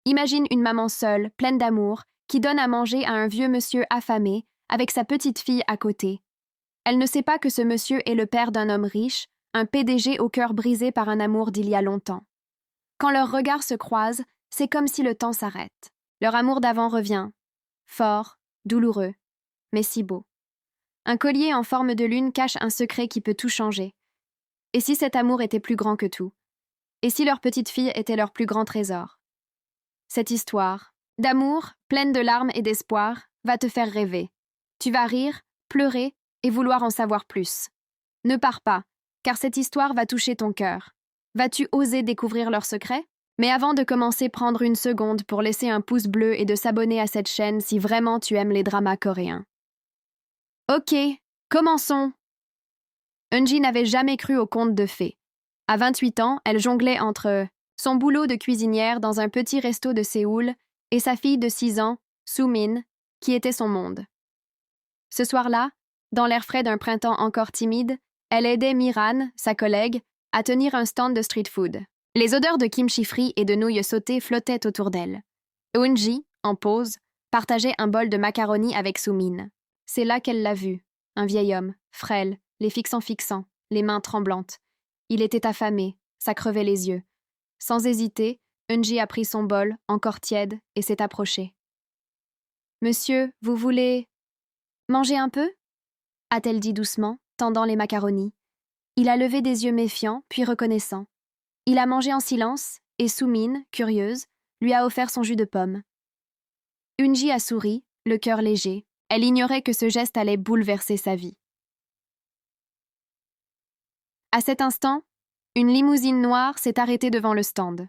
Imagine une maman seule, pleine d'amour, qui donne à manger à un vieux monsieur affamé, avec sa petite fille à côté. Elle ne sait pas que ce monsieur est le père d'un homme riche, un PDG au cœur brisé par un amour d'il y a longtemps. Quand leurs regards se croisent, c'est comme si le temps s'arrête. Leur amour d'avant revient. Fort, douloureux, mais si beau. Un collier en forme de lune cache un secret qui peut tout changer. Et si cet amour était plus grand que tout? Et si leur petite fille était leur plus grand trésor? Cette histoire, d'amour, pleine de larmes et d'espoir, va te faire rêver. Tu vas rire, pleurer et vouloir en savoir plus. Ne pars pas, car cette histoire va toucher ton cœur. Vas-tu oser découvrir leurs secrets? Mais avant de commencer, prendre une seconde pour laisser un pouce bleu et de s'abonner à cette chaîne si vraiment tu aimes les dramas coréens. Ok, commençons! Eunji n'avait jamais cru aux contes de fées. À 28 ans, elle jonglait entre son boulot de cuisinière dans un petit resto de Séoul et sa fille de 6 ans, Soo-min, qui était son monde. Ce soir-là, dans l'air frais d'un printemps encore timide, elle aidait Miran, sa collègue, à tenir un stand de street food. Les odeurs de kimchi frit et de nouilles sautées flottaient autour d'elle. Eunji, en pause, partageait un bol de macaroni avec Soo-min. C'est là qu'elle l'a vu, un vieil homme, frêle, les fixant, les mains tremblantes. Il était affamé, ça crevait les yeux. Sans hésiter, Eunji a pris son bol, encore tiède, et s'est approché. « Monsieur, vous voulez manger un peu ?» a-t-elle dit doucement, tendant les macaronis. Il a levé des yeux méfiants, puis reconnaissants. Il a mangé en silence, et Soo-min, curieuse, lui a offert son jus de pomme. Eunji a souri, le cœur léger. Elle ignorait que ce geste allait bouleverser sa vie. À cet instant, une limousine noire s'est arrêtée devant le stand.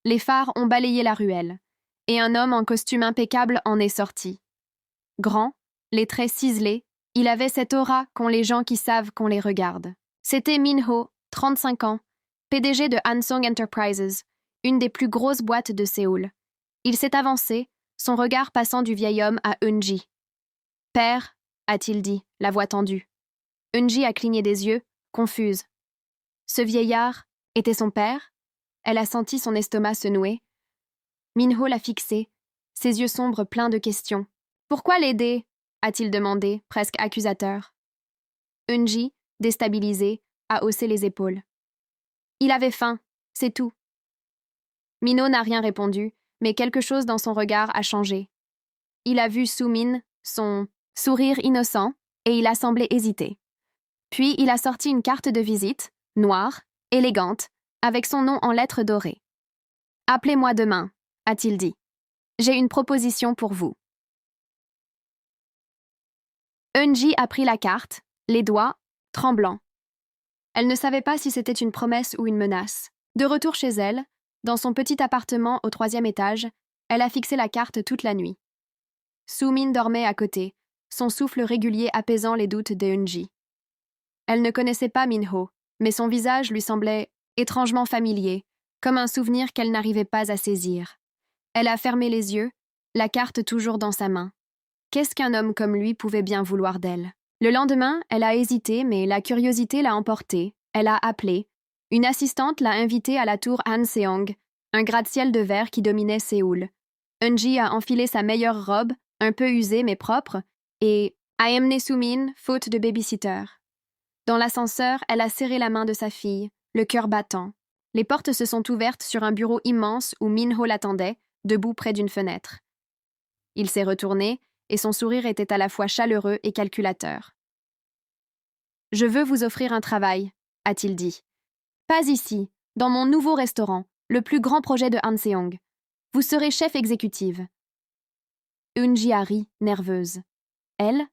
Les phares ont balayé la ruelle, et un homme en costume impeccable en est sorti. Grand, les traits ciselés, il avait cette aura qu'ont les gens qui savent qu'on les regarde. C'était Min-ho, 35 ans, PDG de Hansong Enterprises, une des plus grosses boîtes de Séoul. Il s'est avancé, son regard passant du vieil homme à Eunji. « Père » a-t-il dit, la voix tendue. Eunji a cligné des yeux, confuse. Ce vieillard était son père? Elle a senti son estomac se nouer. Min-ho l'a fixé, ses yeux sombres pleins de questions. « Pourquoi l'aider » a-t-il demandé, presque accusateur. Eunji, déstabilisé, a haussé les épaules. Il avait faim, c'est tout. Min-ho n'a rien répondu, mais quelque chose dans son regard a changé. Il a vu Soo-min, son sourire innocent, et il a semblé hésiter. Puis il a sorti une carte de visite, noire, élégante, avec son nom en lettres dorées. « Appelez-moi demain » a-t-il dit. « J'ai une proposition pour vous. » Eunji a pris la carte, les doigts, tremblants. Elle ne savait pas si c'était une promesse ou une menace. De retour chez elle, dans son petit appartement au 3e étage, elle a fixé la carte toute la nuit. Soo-min dormait à côté, son souffle régulier apaisant les doutes d'Eunji. Elle ne connaissait pas Min-ho, mais son visage lui semblait étrangement familier, comme un souvenir qu'elle n'arrivait pas à saisir. Elle a fermé les yeux, la carte toujours dans sa main. Qu'est-ce qu'un homme comme lui pouvait bien vouloir d'elle? Le lendemain, elle a hésité, mais la curiosité l'a emportée. Elle a appelé. Une assistante l'a invitée à la tour Hanseong, un gratte-ciel de verre qui dominait Séoul. Eunji a enfilé sa meilleure robe, un peu usée mais propre, et a emmené Soo-min, faute de baby-sitter. Dans l'ascenseur, elle a serré la main de sa fille, le cœur battant. Les portes se sont ouvertes sur un bureau immense où Min-ho l'attendait, debout près d'une fenêtre. Il s'est retourné, et son sourire était à la fois chaleureux et calculateur. « Je veux vous offrir un travail », a-t-il dit. « Pas ici, dans mon nouveau restaurant, le plus grand projet de Hanseong. Vous serez chef exécutive. » Eunji a ri, nerveuse. Elle,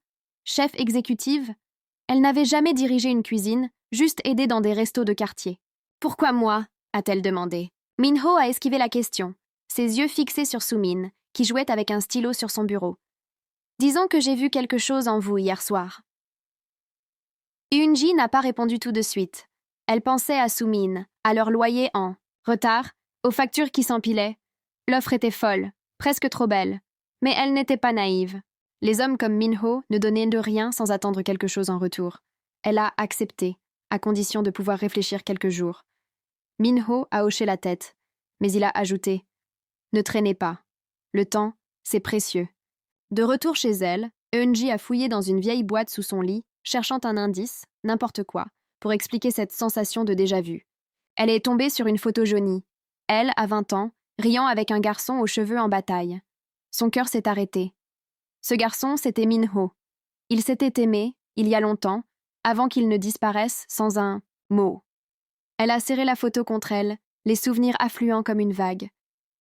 chef exécutive? Elle n'avait jamais dirigé une cuisine, juste aidé dans des restos de quartier. « Pourquoi moi » a-t-elle demandé. Min-ho a esquivé la question, ses yeux fixés sur Soo-min, qui jouait avec un stylo sur son bureau. « Disons que j'ai vu quelque chose en vous hier soir. » Eunji n'a pas répondu tout de suite. Elle pensait à Soo-min, à leur loyer en retard, aux factures qui s'empilaient. L'offre était folle, presque trop belle. Mais elle n'était pas naïve. Les hommes comme Min-ho ne donnaient de rien sans attendre quelque chose en retour. Elle a accepté, à condition de pouvoir réfléchir quelques jours. Min-ho a hoché la tête, mais il a ajouté Ne traînez pas. Le temps, c'est précieux. De retour chez elle, Eunji a fouillé dans une vieille boîte sous son lit, cherchant un indice, n'importe quoi, pour expliquer cette sensation de déjà-vu. Elle est tombée sur une photo jaunie. Elle, à 20 ans, riant avec un garçon aux cheveux en bataille. Son cœur s'est arrêté. Ce garçon, c'était Min-ho. Ils s'étaient aimés, il y a longtemps, avant qu'ils ne disparaissent sans un mot. Elle a serré la photo contre elle, les souvenirs affluant comme une vague.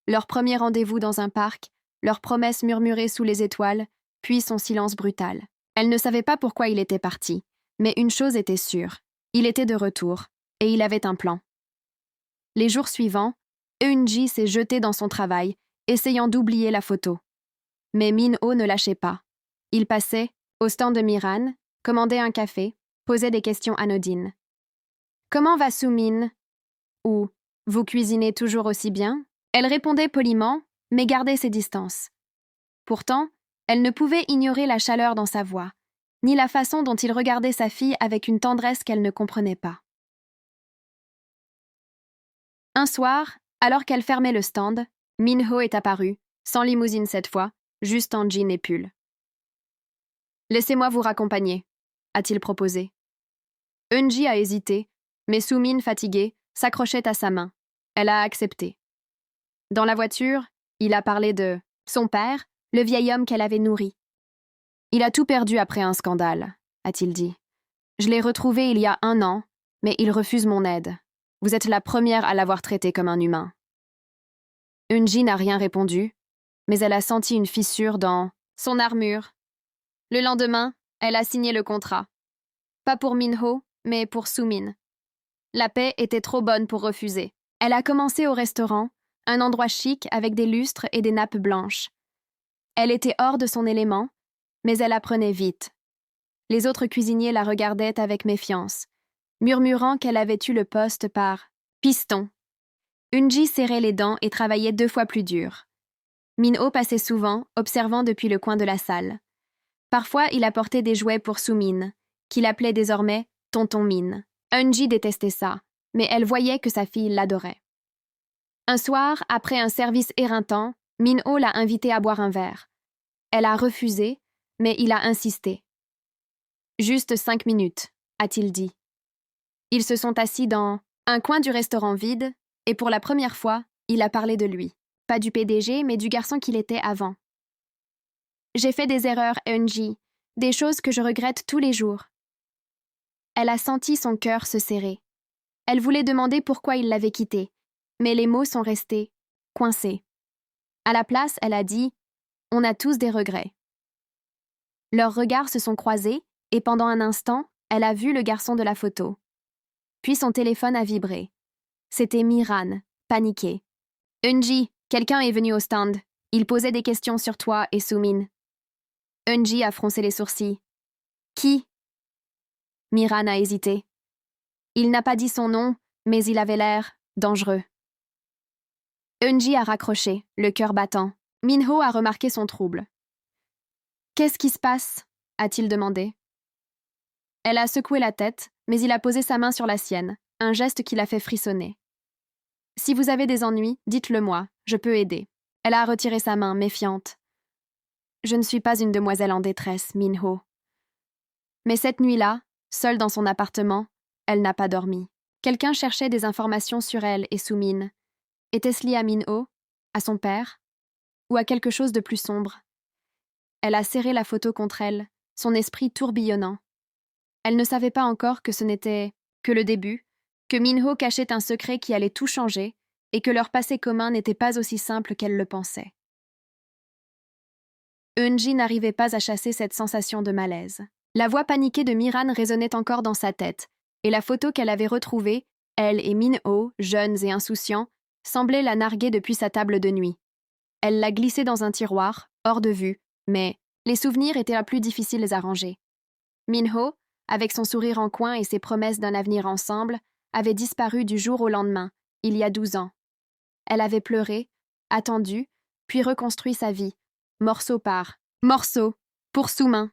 Leur premier rendez-vous dans un parc, leurs promesses murmurées sous les étoiles, puis son silence brutal. Elle ne savait pas pourquoi il était parti, mais une chose était sûre, il était de retour, et il avait un plan. Les jours suivants, Eunji s'est jetée dans son travail, essayant d'oublier la photo. Mais Min-ho ne lâchait pas. Il passait, au stand de Miran, commandait un café, posait des questions anodines. « Comment va Soo-min » ou « Vous cuisinez toujours aussi bien ?» Elle répondait poliment, mais gardait ses distances. Pourtant, elle ne pouvait ignorer la chaleur dans sa voix, ni la façon dont il regardait sa fille avec une tendresse qu'elle ne comprenait pas. Un soir, alors qu'elle fermait le stand, Min-ho est apparu, sans limousine cette fois, juste en jean et pull. « Laissez-moi vous raccompagner », a-t-il proposé. Eunji a hésité, mais Soo-min, fatiguée, s'accrochait à sa main. Elle a accepté. Dans la voiture, il a parlé de son père, le vieil homme qu'elle avait nourri. « Il a tout perdu après un scandale », a-t-il dit. « Je l'ai retrouvé il y a 1 an, mais il refuse mon aide. Vous êtes la première à l'avoir traité comme un humain. » Eunji n'a rien répondu, mais elle a senti une fissure dans son armure. Le lendemain, elle a signé le contrat. Pas pour Min-ho, mais pour Soo-min. La paix était trop bonne pour refuser. Elle a commencé au restaurant, un endroit chic avec des lustres et des nappes blanches. Elle était hors de son élément, mais elle apprenait vite. Les autres cuisiniers la regardaient avec méfiance, murmurant qu'elle avait eu le poste par piston. Eunji serrait les dents et travaillait 2 fois plus dur. Min-ho passait souvent, observant depuis le coin de la salle. Parfois, il apportait des jouets pour Soo-min, qu'il appelait désormais Tonton Min. Eunji détestait ça, mais elle voyait que sa fille l'adorait. Un soir, après un service éreintant, Min-ho l'a invitée à boire un verre. Elle a refusé, mais il a insisté. « Juste 5 minutes », a-t-il dit. Ils se sont assis dans un coin du restaurant vide, et pour la première fois, il a parlé de lui. Pas du PDG, mais du garçon qu'il était avant. « J'ai fait des erreurs, Eunji, des choses que je regrette tous les jours. » Elle a senti son cœur se serrer. Elle voulait demander pourquoi il l'avait quitté, mais les mots sont restés coincés. À la place, elle a dit « On a tous des regrets. » Leurs regards se sont croisés, et pendant un instant, elle a vu le garçon de la photo. Puis son téléphone a vibré. C'était Miran, paniqué. « Eunji, quelqu'un est venu au stand. Il posait des questions sur toi et Soo-min. » Eunji a froncé les sourcils. « Qui ?» Miran a hésité. Il n'a pas dit son nom, mais il avait l'air dangereux. Eunji a raccroché, le cœur battant. Min-ho a remarqué son trouble. « Qu'est-ce qui se passe ?» a-t-il demandé. Elle a secoué la tête, mais il a posé sa main sur la sienne, un geste qui l'a fait frissonner. « Si vous avez des ennuis, dites-le-moi, je peux aider. » Elle a retiré sa main, méfiante. « Je ne suis pas une demoiselle en détresse, Min-ho. » Mais cette nuit-là, seule dans son appartement, elle n'a pas dormi. Quelqu'un cherchait des informations sur elle et Soo-min. Était-ce lié à Min-ho, à son père, ou à quelque chose de plus sombre? Elle a serré la photo contre elle, son esprit tourbillonnant. Elle ne savait pas encore que ce n'était que le début, que Min-ho cachait un secret qui allait tout changer et que leur passé commun n'était pas aussi simple qu'elle le pensait. Eunji n'arrivait pas à chasser cette sensation de malaise. La voix paniquée de Miran résonnait encore dans sa tête, et la photo qu'elle avait retrouvée, elle et Min-ho, jeunes et insouciants, semblait la narguer depuis sa table de nuit. Elle l'a glissée dans un tiroir, hors de vue, mais les souvenirs étaient la plus difficiles à ranger. Min-ho, avec son sourire en coin et ses promesses d'un avenir ensemble, avait disparu du jour au lendemain, il y a 12 ans. Elle avait pleuré, attendu, puis reconstruit sa vie, morceau par morceau, pour Soo-min.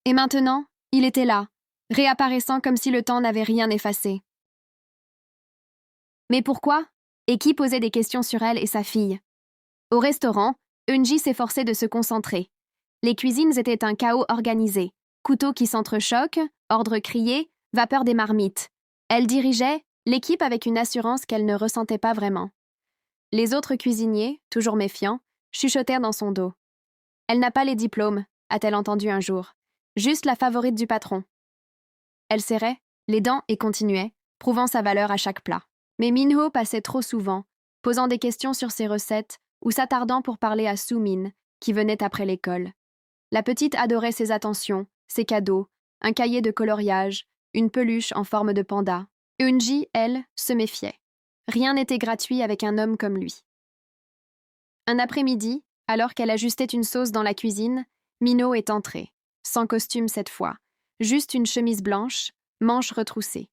Et maintenant, il était là, réapparaissant comme si le temps n'avait rien effacé. Mais pourquoi? Et qui posait des questions sur elle et sa fille? Au restaurant, Eunji s'efforçait de se concentrer. Les cuisines étaient un chaos organisé. Couteaux qui s'entrechoquent, ordres criés, vapeur des marmites. Elle dirigeait l'équipe avec une assurance qu'elle ne ressentait pas vraiment. Les autres cuisiniers, toujours méfiants, chuchotèrent dans son dos. « Elle n'a pas les diplômes », a-t-elle entendu un jour. « Juste la favorite du patron. » Elle serrait les dents et continuait, prouvant sa valeur à chaque plat. Mais Minho passait trop souvent, posant des questions sur ses recettes ou s'attardant pour parler à Soo-min, qui venait après l'école. La petite adorait ses attentions, ses cadeaux, un cahier de coloriage, une peluche en forme de panda. Eunji, elle, se méfiait. Rien n'était gratuit avec un homme comme lui. Un après-midi, alors qu'elle ajustait une sauce dans la cuisine, Minho est entré, sans costume cette fois, juste une chemise blanche, manches retroussées.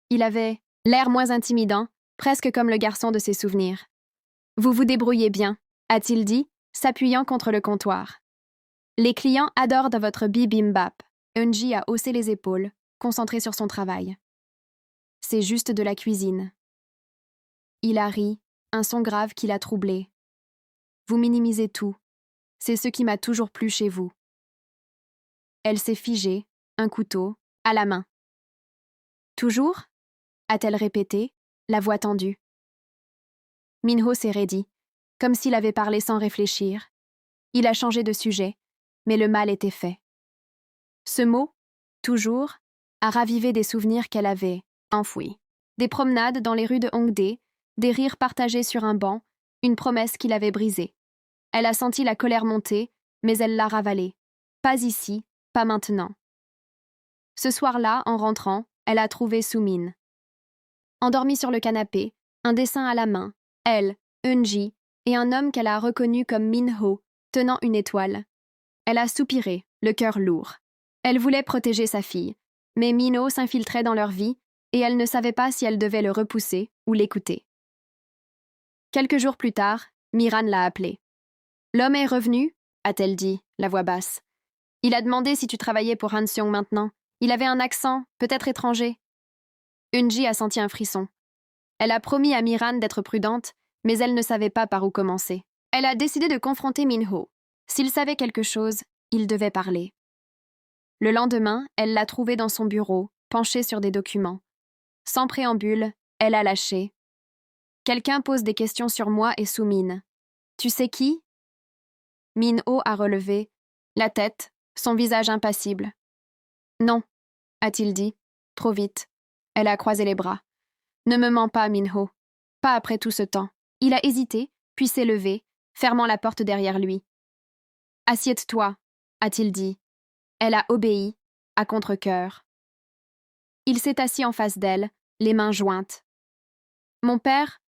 Il avait l'air moins intimidant, presque comme le garçon de ses souvenirs. « Vous vous débrouillez bien », a-t-il dit, s'appuyant contre le comptoir. « Les clients adorent votre bibimbap. » Eunji a haussé les épaules, concentré sur son travail. « C'est juste de la cuisine. » Il a ri, un son grave qui l'a troublé. « Vous minimisez tout. C'est ce qui m'a toujours plu chez vous. » Elle s'est figée, un couteau, à la main. « Toujours » a-t-elle répété, la voix tendue. Minho s'est raidi, comme s'il avait parlé sans réfléchir. Il a changé de sujet, mais le mal était fait. Ce mot, toujours, a ravivé des souvenirs qu'elle avait enfouis. Des promenades dans les rues de Hongdae, des rires partagés sur un banc, une promesse qu'il avait brisée. Elle a senti la colère monter, mais elle l'a ravalée. Pas ici, pas maintenant. Ce soir-là, en rentrant, elle a trouvé Soo-min. Endormie sur le canapé, un dessin à la main, elle, Eunji, et un homme qu'elle a reconnu comme Minho, tenant une étoile. Elle a soupiré, le cœur lourd. Elle voulait protéger sa fille, mais Minho s'infiltrait dans leur vie et elle ne savait pas si elle devait le repousser ou l'écouter. Quelques jours plus tard, Miran l'a appelée. « L'homme est revenu ?» a-t-elle dit, la voix basse. « Il a demandé si tu travaillais pour Han-seong maintenant. Il avait un accent, peut-être étranger. » Eunji a senti un frisson. Elle a promis à Miran d'être prudente, mais elle ne savait pas par où commencer. Elle a décidé de confronter Minho. S'il savait quelque chose, il devait parler. Le lendemain, elle l'a trouvé dans son bureau, penché sur des documents. Sans préambule, elle a lâché. « Quelqu'un pose des questions sur moi et Soo-min. Tu sais qui ?» Minho a relevé la tête, son visage impassible. « Non, » a-t-il dit, trop vite. Elle a croisé les bras. « Ne me mens pas, Minho. Pas après tout ce temps. » Il a hésité, puis s'est levé, fermant la porte derrière lui. « Assieds-toi, » a-t-il dit. Elle a obéi, à contre-cœur. Il s'est assis en face d'elle, les mains jointes. « Mon père,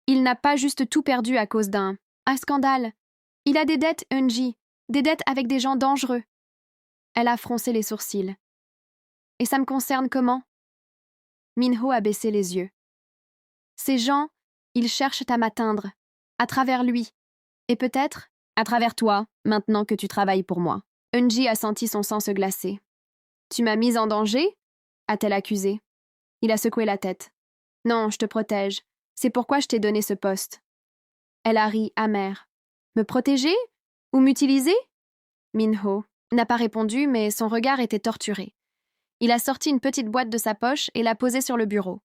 il n'a pas juste tout perdu à cause d'un scandale. Il a des dettes, Eunji, des dettes avec des gens dangereux. » Elle a froncé les sourcils. « Et ça me concerne comment ?» Minho a baissé les yeux. « Ces gens, ils cherchent à m'atteindre, à travers lui, et peut-être à travers toi, maintenant que tu travailles pour moi. » Eunji a senti son sang se glacer. « Tu m'as mise en danger ?» a-t-elle accusé. Il a secoué la tête. « Non, je te protège. C'est pourquoi je t'ai donné ce poste. » Elle a ri, amère. « Me protéger? Ou m'utiliser ?» Minho n'a pas répondu, mais son regard était torturé. Il a sorti une petite boîte de sa poche et l'a posée sur le bureau.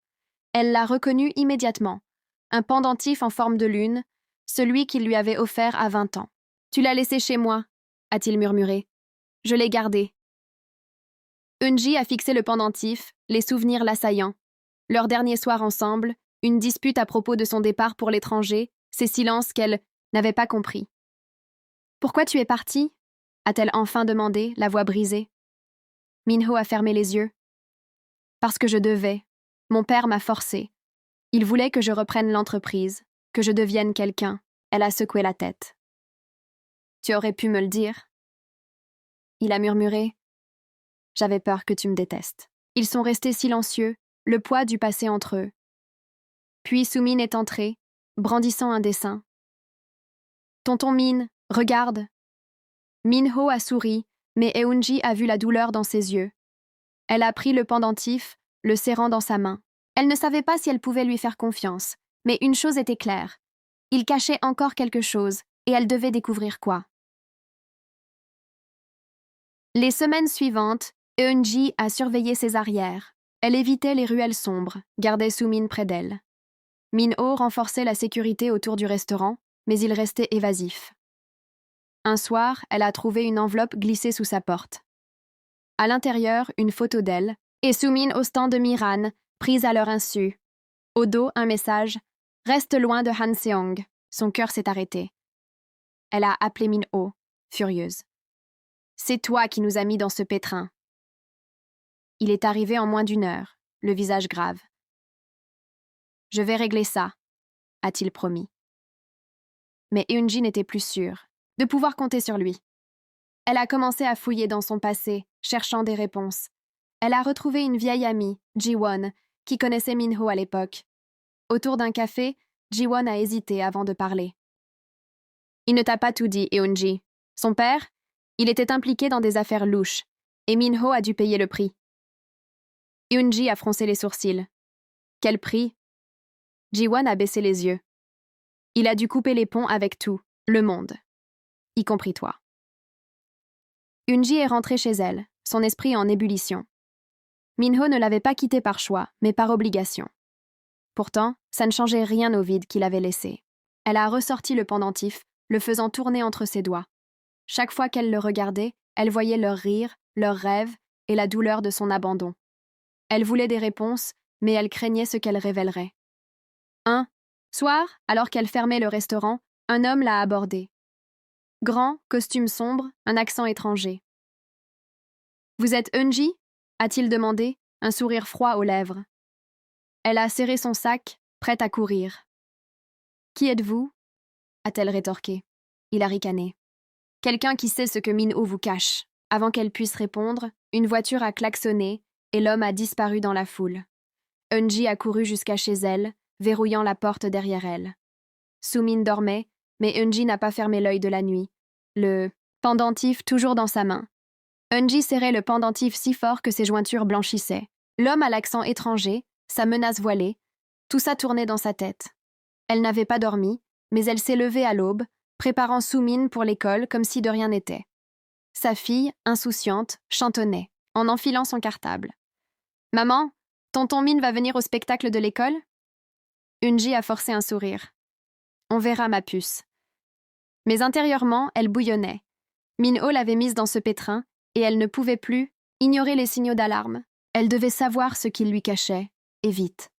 Elle l'a reconnu immédiatement. Un pendentif en forme de lune, celui qu'il lui avait offert à 20 ans. « Tu l'as laissé chez moi, » a-t-il murmuré. « Je l'ai gardé. » Eunji a fixé le pendentif, les souvenirs l'assaillant. Leur dernier soir ensemble, une dispute à propos de son départ pour l'étranger, ces silences qu'elle n'avait pas compris. « Pourquoi tu es partie ?» a-t-elle enfin demandé, la voix brisée. Minho a fermé les yeux. « Parce que je devais. Mon père m'a forcée. Il voulait que je reprenne l'entreprise, que je devienne quelqu'un. » Elle a secoué la tête. « Tu aurais pu me le dire. » Il a murmuré. « J'avais peur que tu me détestes. » Ils sont restés silencieux, le poids du passé entre eux. Puis Soo-min est entré, brandissant un dessin. « Tonton Min, regarde !» Minho a souri, mais Eunji a vu la douleur dans ses yeux. Elle a pris le pendentif, le serrant dans sa main. Elle ne savait pas si elle pouvait lui faire confiance, mais une chose était claire. Il cachait encore quelque chose, et elle devait découvrir quoi. Les semaines suivantes, Eun-ji a surveillé ses arrières. Elle évitait les ruelles sombres, gardait Soo-min près d'elle. Min-ho renforçait la sécurité autour du restaurant, mais il restait évasif. Un soir, elle a trouvé une enveloppe glissée sous sa porte. À l'intérieur, une photo d'elle, et Soo-min ostant de Miran, prise à leur insu. Au dos, un message « Reste loin de Han Seong ». Son cœur s'est arrêté. Elle a appelé Min-ho, furieuse. « C'est toi qui nous as mis dans ce pétrin. » Il est arrivé en moins d'1 heure, le visage grave. « Je vais régler ça », a-t-il promis. Mais Eun-ji n'était plus sûre de pouvoir compter sur lui. Elle a commencé à fouiller dans son passé, cherchant des réponses. Elle a retrouvé une vieille amie, Ji-won, qui connaissait Min-ho à l'époque. Autour d'un café, Ji-won a hésité avant de parler. « Il ne t'a pas tout dit, Eun-ji. Son père, il était impliqué dans des affaires louches, et Min-ho a dû payer le prix. » Eun-ji a froncé les sourcils. « Quel prix ?» Ji-won a baissé les yeux. « Il a dû couper les ponts avec tout, le monde, y compris toi. » Eun-ji est rentrée chez elle, son esprit en ébullition. Min-ho ne l'avait pas quittée par choix, mais par obligation. Pourtant, ça ne changeait rien au vide qu'il avait laissé. Elle a ressorti le pendentif, le faisant tourner entre ses doigts. Chaque fois qu'elle le regardait, elle voyait leur rire, leurs rêves et la douleur de son abandon. Elle voulait des réponses, mais elle craignait ce qu'elle révélerait. Un soir, alors qu'elle fermait le restaurant, un homme l'a abordée. Grand, costume sombre, un accent étranger. « Vous êtes Eun-ji » a-t-il demandé, un sourire froid aux lèvres. Elle a serré son sac, prête à courir. « Qui êtes-vous » a-t-elle rétorqué. Il a ricané. « Quelqu'un qui sait ce que Min-ho vous cache. » Avant qu'elle puisse répondre, une voiture a klaxonné et l'homme a disparu dans la foule. Eun-ji a couru jusqu'à chez elle, verrouillant la porte derrière elle. Soo-min dormait, mais Eun-ji n'a pas fermé l'œil de la nuit. Le pendentif toujours dans sa main. Eun-ji serrait le pendentif si fort que ses jointures blanchissaient. L'homme à l'accent étranger, sa menace voilée, tout ça tournait dans sa tête. Elle n'avait pas dormi, mais elle s'est levée à l'aube, préparant Soo-min pour l'école comme si de rien n'était. Sa fille, insouciante, chantonnait, en enfilant son cartable. « Maman, tonton Min va venir au spectacle de l'école ?» Eun-ji a forcé un sourire. « On verra, ma puce. » Mais intérieurement, elle bouillonnait. Min-ho l'avait mise dans ce pétrin, et elle ne pouvait plus ignorer les signaux d'alarme. Elle devait savoir ce qu'il lui cachait, et vite.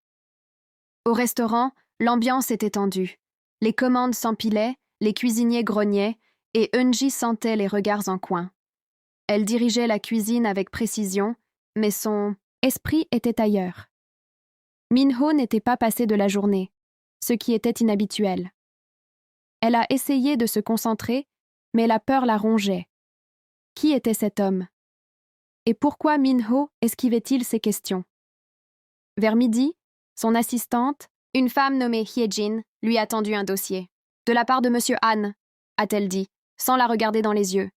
Au restaurant, l'ambiance était tendue. Les commandes s'empilaient, les cuisiniers grognaient, et Eun-ji sentait les regards en coin. Elle dirigeait la cuisine avec précision, mais son esprit était ailleurs. Min-ho n'était pas passé de la journée, ce qui était inhabituel. Elle a essayé de se concentrer, mais la peur la rongeait. Qui était cet homme? Et pourquoi Min-ho esquivait-il ces questions? Vers midi, son assistante, une femme nommée Hye-jin, lui a tendu un dossier. « De la part de Monsieur Han », a-t-elle dit, sans la regarder dans les yeux.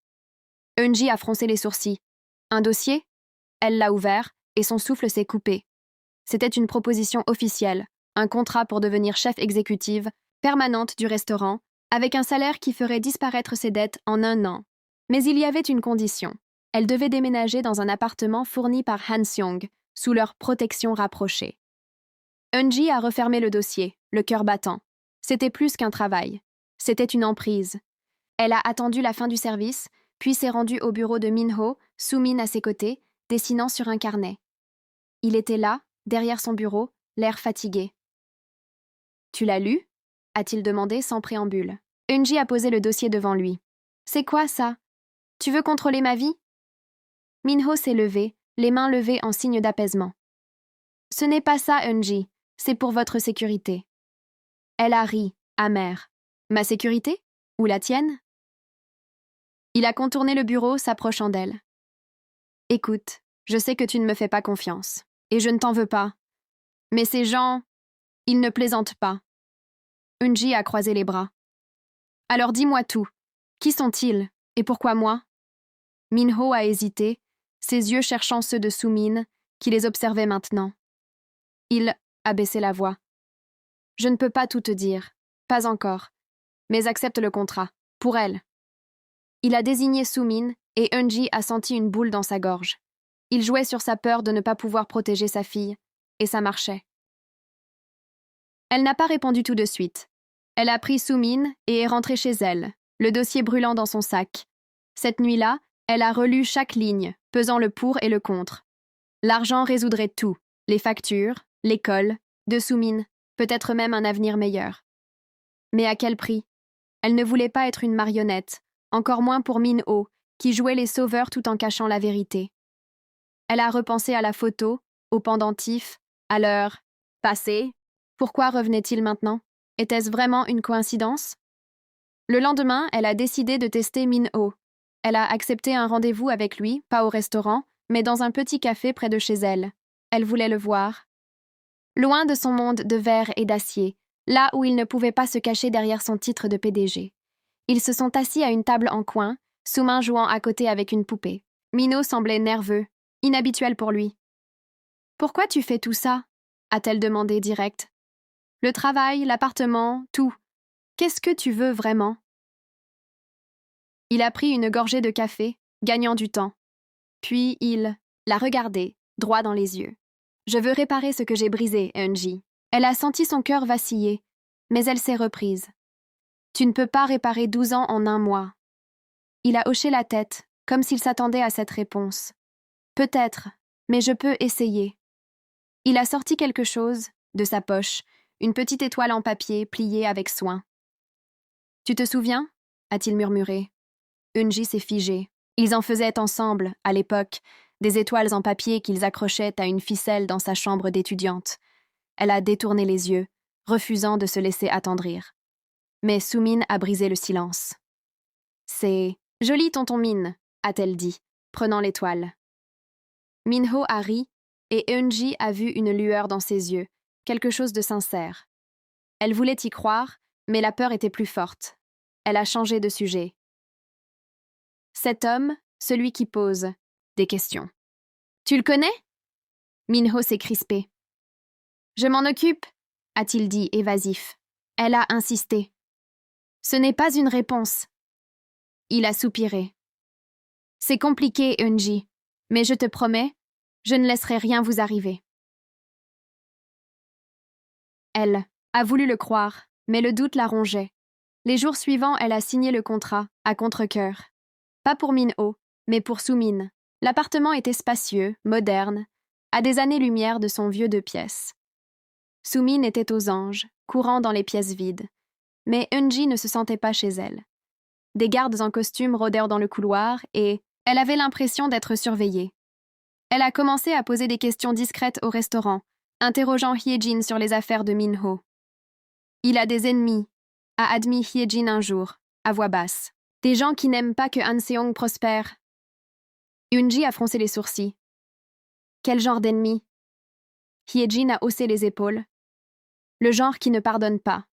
Eun-ji a froncé les sourcils. « Un dossier ?» Elle l'a ouvert, et son souffle s'est coupé. C'était une proposition officielle, un contrat pour devenir chef exécutive, permanente du restaurant, avec un salaire qui ferait disparaître ses dettes en 1 an. Mais il y avait une condition. Elle devait déménager dans un appartement fourni par Han Seong, sous leur protection rapprochée. Eun-ji a refermé le dossier, le cœur battant. C'était plus qu'un travail. C'était une emprise. Elle a attendu la fin du service, puis s'est rendue au bureau de Min-ho, Soo-min à ses côtés, dessinant sur un carnet. Il était là, derrière son bureau, l'air fatigué. « Tu l'as lu ?» a-t-il demandé sans préambule. Eun-ji a posé le dossier devant lui. « C'est quoi ça? Tu veux contrôler ma vie ?» Min-ho s'est levé, les mains levées en signe d'apaisement. « Ce n'est pas ça, Eun-ji, c'est pour votre sécurité. » Elle a ri, amère. « Ma sécurité? Ou la tienne ?» Il a contourné le bureau, s'approchant d'elle. « Écoute, je sais que tu ne me fais pas confiance, et je ne t'en veux pas. Mais ces gens, ils ne plaisantent pas. » Eun-ji a croisé les bras. « Alors dis-moi tout. Qui sont-ils, et pourquoi moi ?» Min-ho a hésité, ses yeux cherchant ceux de Soo-min, qui les observait maintenant. Il a baissé la voix. « Je ne peux pas tout te dire. Pas encore. Mais accepte le contrat. Pour elle. Il a désigné Soo-min et Eun-ji a senti une boule dans sa gorge. Il jouait sur sa peur de ne pas pouvoir protéger sa fille, et ça marchait. Elle n'a pas répondu tout de suite. Elle a pris Soo-min et est rentrée chez elle, le dossier brûlant dans son sac. Cette nuit-là, elle a relu chaque ligne, pesant le pour et le contre. L'argent résoudrait tout, les factures, l'école, de Soo-min, peut-être même un avenir meilleur. Mais à quel prix? Elle ne voulait pas être une marionnette, encore moins pour Min-ho, qui jouait les sauveurs tout en cachant la vérité. Elle a repensé à la photo, au pendentif, à l'heure passée. Pourquoi revenait-il maintenant? Était-ce vraiment une coïncidence? Le lendemain, elle a décidé de tester Min-ho. Elle a accepté un rendez-vous avec lui, pas au restaurant, mais dans un petit café près de chez elle. Elle voulait le voir. Loin de son monde de verre et d'acier, là où il ne pouvait pas se cacher derrière son titre de PDG. Ils se sont assis à une table en coin, Soo-min jouant à côté avec une poupée. Min-ho semblait nerveux, inhabituel pour lui. « Pourquoi tu fais tout ça ?» a-t-elle demandé direct. « Le travail, l'appartement, tout. Qu'est-ce que tu veux vraiment ?» Il a pris une gorgée de café, gagnant du temps. Puis il l'a regardée, droit dans les yeux. « Je veux réparer ce que j'ai brisé, Eun-ji. » Elle a senti son cœur vaciller, mais elle s'est reprise. « Tu ne peux pas réparer 12 ans en un mois. » Il a hoché la tête, comme s'il s'attendait à cette réponse. « Peut-être, mais je peux essayer. » Il a sorti quelque chose, de sa poche, une petite étoile en papier pliée avec soin. « Tu te souviens ?» a-t-il murmuré. Eun-ji s'est figé. Ils en faisaient ensemble, à l'époque, des étoiles en papier qu'ils accrochaient à une ficelle dans sa chambre d'étudiante. Elle a détourné les yeux, refusant de se laisser attendrir. Mais Soo-min a brisé le silence. « C'est joli, tonton Min, a-t-elle dit, prenant l'étoile. Min-ho a ri, et Eun-ji a vu une lueur dans ses yeux, quelque chose de sincère. Elle voulait y croire, mais la peur était plus forte. Elle a changé de sujet. Cet homme, celui qui pose des questions. « Tu le connais ?» Min-ho s'est crispé. « Je m'en occupe, » a-t-il dit évasif. Elle a insisté. « Ce n'est pas une réponse. » Il a soupiré. « C'est compliqué, Eun-ji, mais je te promets, je ne laisserai rien vous arriver. » Elle a voulu le croire, mais le doute la rongeait. Les jours suivants, elle a signé le contrat, à contre-cœur. Pas pour Min-ho, mais pour Soo-min. L'appartement était spacieux, moderne, à des années-lumière de son vieux 2 pièces. Soo-min était aux anges, courant dans les pièces vides. Mais Eun-ji ne se sentait pas chez elle. Des gardes en costume rôdèrent dans le couloir et elle avait l'impression d'être surveillée. Elle a commencé à poser des questions discrètes au restaurant, interrogeant Hye-jin sur les affaires de Min-ho. « Il a des ennemis », a admis Hye-jin un jour, à voix basse. « Des gens qui n'aiment pas que Han Seong prospère. » Eun-ji a froncé les sourcils. « Quel genre d'ennemi ?» Hye-jin a haussé les épaules. « Le genre qui ne pardonne pas. »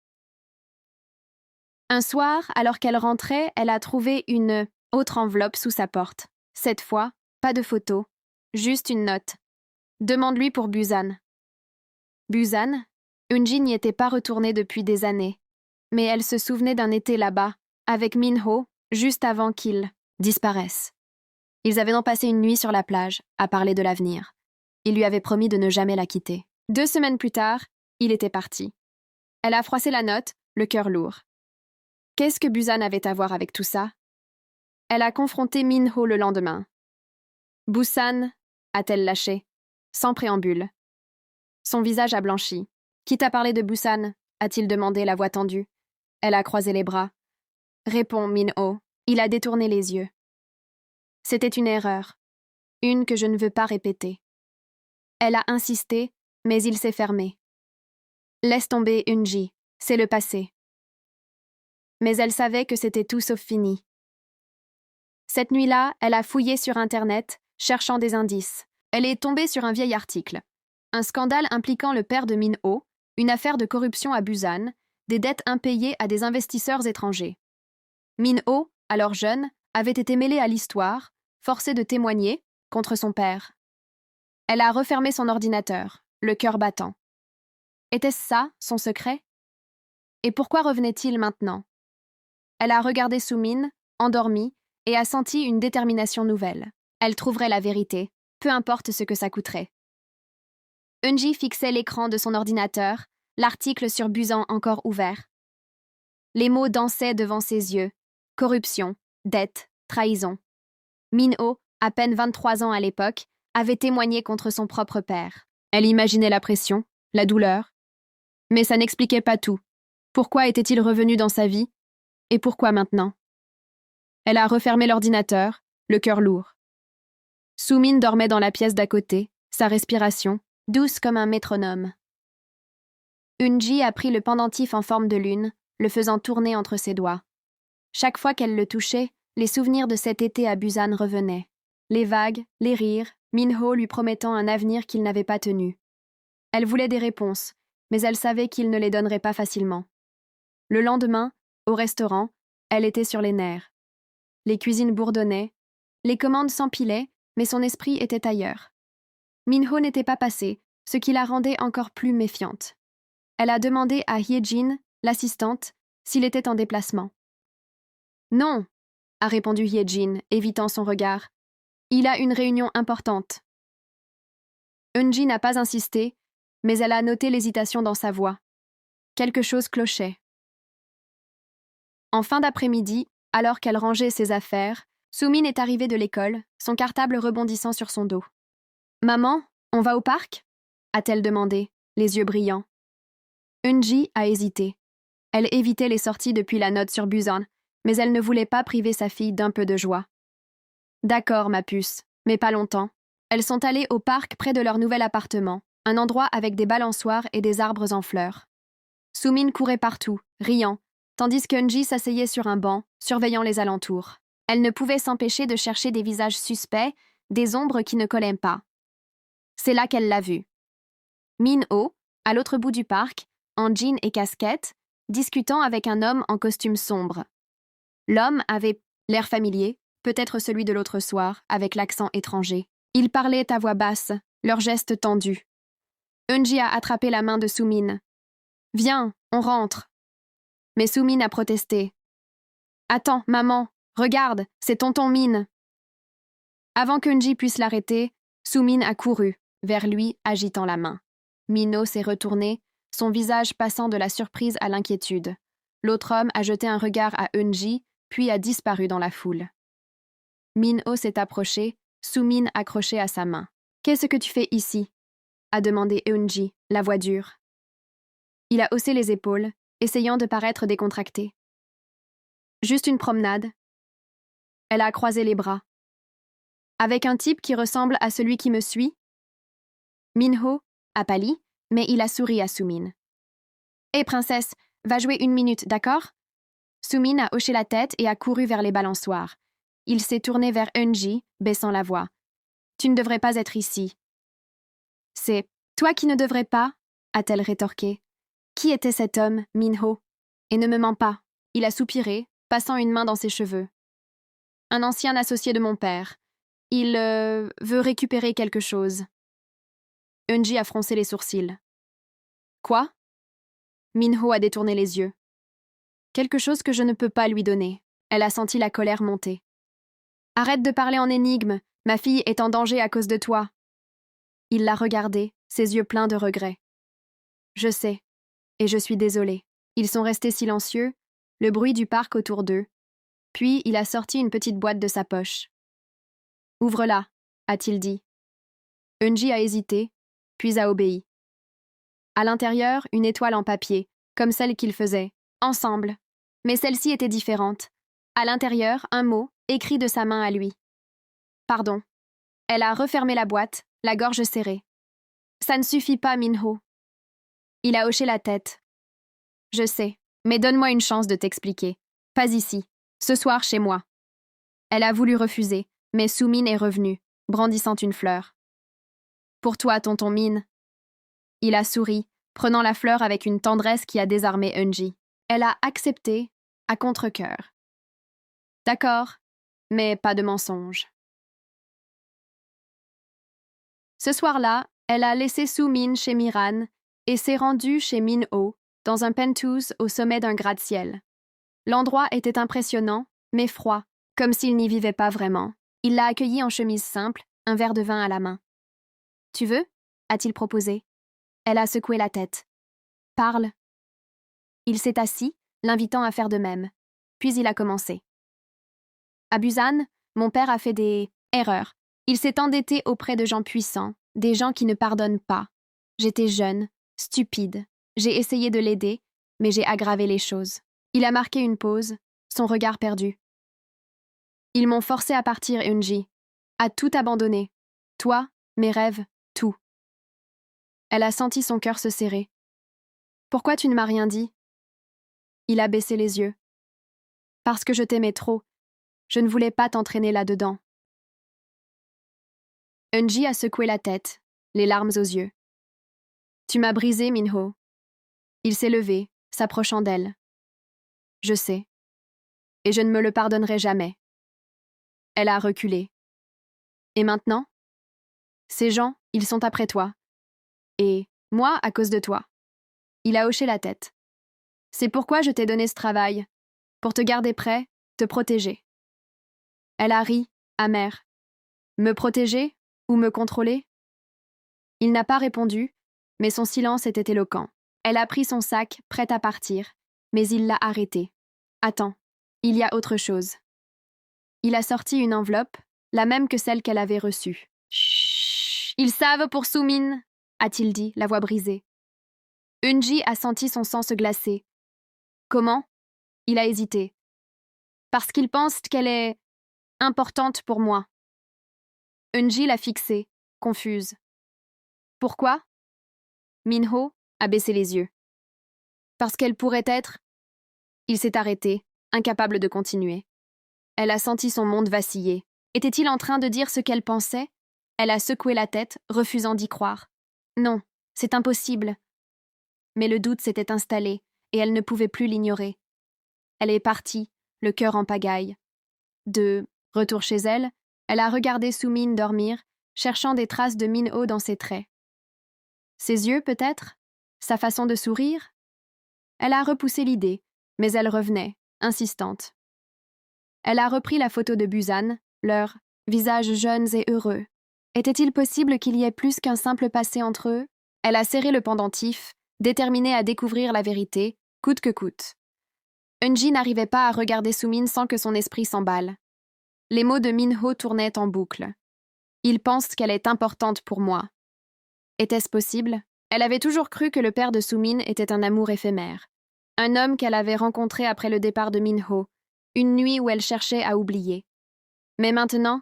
Un soir, alors qu'elle rentrait, elle a trouvé une autre enveloppe sous sa porte. Cette fois, pas de photo, juste une note. « Demande-lui pour Busan. » Busan? Eun-ji n'y était pas retournée depuis des années. Mais elle se souvenait d'un été là-bas, avec Min-ho, juste avant qu'il disparaisse. Ils avaient donc passé une nuit sur la plage, à parler de l'avenir. Il lui avait promis de ne jamais la quitter. 2 semaines plus tard, il était parti. Elle a froissé la note, le cœur lourd. Qu'est-ce que Busan avait à voir avec tout ça? Elle a confronté Min-ho le lendemain. « Busan » a-t-elle lâché, sans préambule. Son visage a blanchi. « Qui t'a parlé de Busan ?» a-t-il demandé, la voix tendue. Elle a croisé les bras. « Réponds, Min-ho. » Il a détourné les yeux. « C'était une erreur. Une que je ne veux pas répéter. » Elle a insisté, mais il s'est fermé. « Laisse tomber, Eun-ji. C'est le passé. » Mais elle savait que c'était tout sauf fini. Cette nuit-là, elle a fouillé sur Internet, cherchant des indices. Elle est tombée sur un vieil article. Un scandale impliquant le père de Min-ho, une affaire de corruption à Busan, des dettes impayées à des investisseurs étrangers. Min-ho, alors jeune, avait été mêlé à l'histoire, forcé de témoigner contre son père. Elle a refermé son ordinateur, le cœur battant. Était-ce ça, son secret? Et pourquoi revenait-il maintenant? Elle a regardé Soo-min, endormie, et a senti une détermination nouvelle. Elle trouverait la vérité, peu importe ce que ça coûterait. Eunji fixait l'écran de son ordinateur, l'article sur Busan encore ouvert. Les mots dansaient devant ses yeux. Corruption, dette, trahison. Min-ho, à peine 23 ans à l'époque, avait témoigné contre son propre père. Elle imaginait la pression, la douleur. Mais ça n'expliquait pas tout. Pourquoi était-il revenu dans sa vie? Et pourquoi maintenant? Elle a refermé l'ordinateur, le cœur lourd. Soo-min dormait dans la pièce d'à côté, sa respiration, douce comme un métronome. Eunji a pris le pendentif en forme de lune, le faisant tourner entre ses doigts. Chaque fois qu'elle le touchait, les souvenirs de cet été à Busan revenaient. Les vagues, les rires, Min-ho lui promettant un avenir qu'il n'avait pas tenu. Elle voulait des réponses, mais elle savait qu'il ne les donnerait pas facilement. Le lendemain, au restaurant, elle était sur les nerfs. Les cuisines bourdonnaient, les commandes s'empilaient, mais son esprit était ailleurs. Min-ho n'était pas passé, ce qui la rendait encore plus méfiante. Elle a demandé à Hye-jin, l'assistante, s'il était en déplacement. « Non !» a répondu Hye-jin, évitant son regard. « Il a une réunion importante. » Eunji n'a pas insisté, mais elle a noté l'hésitation dans sa voix. Quelque chose clochait. En fin d'après-midi, alors qu'elle rangeait ses affaires, Soo-min est arrivée de l'école, son cartable rebondissant sur son dos. « Maman, on va au parc ?» a-t-elle demandé, les yeux brillants. Eunji a hésité. Elle évitait les sorties depuis la note sur Busan, mais elle ne voulait pas priver sa fille d'un peu de joie. « D'accord, ma puce, mais pas longtemps. » Elles sont allées au parc près de leur nouvel appartement, un endroit avec des balançoires et des arbres en fleurs. Soo-min courait partout, riant, tandis qu'Eunji s'asseyait sur un banc, surveillant les alentours. Elle ne pouvait s'empêcher de chercher des visages suspects, des ombres qui ne collaient pas. C'est là qu'elle l'a vu. Min-ho, à l'autre bout du parc, en jean et casquette, discutant avec un homme en costume sombre. L'homme avait l'air familier, peut-être celui de l'autre soir, avec l'accent étranger. Ils parlaient à voix basse, leurs gestes tendus. Eunji a attrapé la main de Soo-min. « Viens, on rentre. » Mais Soo-min a protesté. « Attends, maman, regarde, c'est tonton Min. » Avant qu'Eunji puisse l'arrêter, Soo-min a couru, vers lui, agitant la main. Min-ho s'est retourné, son visage passant de la surprise à l'inquiétude. L'autre homme a jeté un regard à Eunji, puis a disparu dans la foule. Min-ho s'est approché, Soo-min accroché à sa main. « Qu'est-ce que tu fais ici ?» a demandé Eunji, la voix dure. Il a haussé les épaules, essayant de paraître décontracté. « Juste une promenade. » Elle a croisé les bras. « Avec un type qui ressemble à celui qui me suit ?» Min-ho a pâli, mais il a souri à Soo-min. « Hé, princesse, va jouer 1 minute, d'accord ?» Soo-min a hoché la tête et a couru vers les balançoires. Il s'est tourné vers Eunji, baissant la voix. « Tu ne devrais pas être ici. »« C'est toi qui ne devrais pas ?» a-t-elle rétorqué. Qui était cet homme, Min-ho? Et ne me mens pas. Il a soupiré, passant une main dans ses cheveux. Un ancien associé de mon père. Il veut récupérer quelque chose. Eunji a froncé les sourcils. Quoi? Min-ho a détourné les yeux. Quelque chose que je ne peux pas lui donner. Elle a senti la colère monter. Arrête de parler en énigme. Ma fille est en danger à cause de toi. Il l'a regardée, ses yeux pleins de regret. Je sais, et je suis désolée. Ils sont restés silencieux, le bruit du parc autour d'eux. Puis il a sorti une petite boîte de sa poche. Ouvre-la, a-t-il dit. Eunji a hésité, puis a obéi. À l'intérieur, une étoile en papier, comme celle qu'il faisait, ensemble. Mais celle-ci était différente. À l'intérieur, un mot, écrit de sa main à lui. Pardon. Elle a refermé la boîte, la gorge serrée. Ça ne suffit pas, Min-ho. Il a hoché la tête. Je sais, mais donne-moi une chance de t'expliquer. Pas ici. Ce soir, chez moi. Elle a voulu refuser, mais Soo-min est revenu, brandissant une fleur. Pour toi, tonton Min. Il a souri, prenant la fleur avec une tendresse qui a désarmé Eunji. Elle a accepté, à contre-cœur. D'accord, mais pas de mensonge. Ce soir-là, elle a laissé Soo-min chez Miran et s'est rendue chez Min-ho, dans un penthouse au sommet d'un gratte-ciel. L'endroit était impressionnant, mais froid, comme s'il n'y vivait pas vraiment. Il l'a accueillie en chemise simple, un verre de vin à la main. « Tu veux » a-t-il proposé. Elle a secoué la tête. « Parle. » Il s'est assis, l'invitant à faire de même. Puis il a commencé. « À Busan, mon père a fait des erreurs. Il s'est endetté auprès de gens puissants, des gens qui ne pardonnent pas. J'étais jeune, stupide. J'ai essayé de l'aider, mais j'ai aggravé les choses. » Il a marqué une pause, son regard perdu. « Ils m'ont forcé à partir, Eunji. À tout abandonner. Toi, mes rêves, tout. » Elle a senti son cœur se serrer. « Pourquoi tu ne m'as rien dit ?» Il a baissé les yeux. « Parce que je t'aimais trop. Je ne voulais pas t'entraîner là-dedans. » Eunji a secoué la tête, les larmes aux yeux. « Tu m'as brisé, Minho. » Il s'est levé, s'approchant d'elle. « Je sais. Et je ne me le pardonnerai jamais. » Elle a reculé. « Et maintenant ? Ces gens, ils sont après toi. Et moi, à cause de toi. » Il a hoché la tête. « C'est pourquoi je t'ai donné ce travail. Pour te garder près, te protéger. » Elle a ri, amère. « Me protéger ou me contrôler ?» Il n'a pas répondu, mais son silence était éloquent. Elle a pris son sac, prête à partir, mais il l'a arrêtée. « Attends, il y a autre chose. » Il a sorti une enveloppe, la même que celle qu'elle avait reçue. « Chut, ils savent pour Sumin !» a-t-il dit, la voix brisée. Eunji a senti son sang se glacer. « Comment ?» Il a hésité. « Parce qu'ils pensent qu'elle est importante pour moi. » Eunji l'a fixée, confuse. « Pourquoi ?» Minho a baissé les yeux. « Parce qu'elle pourrait être… » Il s'est arrêté, incapable de continuer. Elle a senti son monde vaciller. Était-il en train de dire ce qu'elle pensait ? Elle a secoué la tête, refusant d'y croire. Non, c'est impossible. Mais le doute s'était installé, et elle ne pouvait plus l'ignorer. Elle est partie, le cœur en pagaille. De retour chez elle, elle a regardé Sumin dormir, cherchant des traces de Minho dans ses traits. Ses yeux, peut-être ? Sa façon de sourire ? Elle a repoussé l'idée, mais elle revenait, insistante. Elle a repris la photo de Busan, leurs visages jeunes et heureux. Était-il possible qu'il y ait plus qu'un simple passé entre eux ? Elle a serré le pendentif, déterminée à découvrir la vérité, coûte que coûte. Eunji n'arrivait pas à regarder Sumin sans que son esprit s'emballe. Les mots de Minho tournaient en boucle. « Il pense qu'elle est importante pour moi. » Était-ce possible ? Elle avait toujours cru que le père de Sumin était un amour éphémère. Un homme qu'elle avait rencontré après le départ de Minho, une nuit où elle cherchait à oublier. Mais maintenant,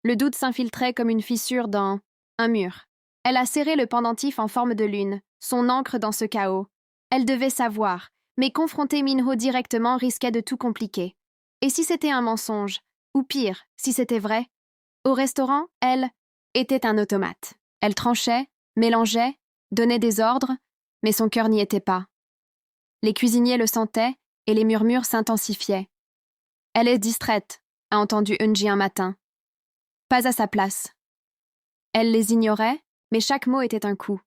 le doute s'infiltrait comme une fissure dans un mur. Elle a serré le pendentif en forme de lune, son encre dans ce chaos. Elle devait savoir, mais confronter Minho directement risquait de tout compliquer. Et si c'était un mensonge ? Ou pire, si c'était vrai ? Au restaurant, elle était un automate. Elle tranchait, mélangeait, donnait des ordres, mais son cœur n'y était pas. Les cuisiniers le sentaient et les murmures s'intensifiaient. « Elle est distraite », a entendu Eunji un matin. Pas à sa place. Elle les ignorait, mais chaque mot était un coup.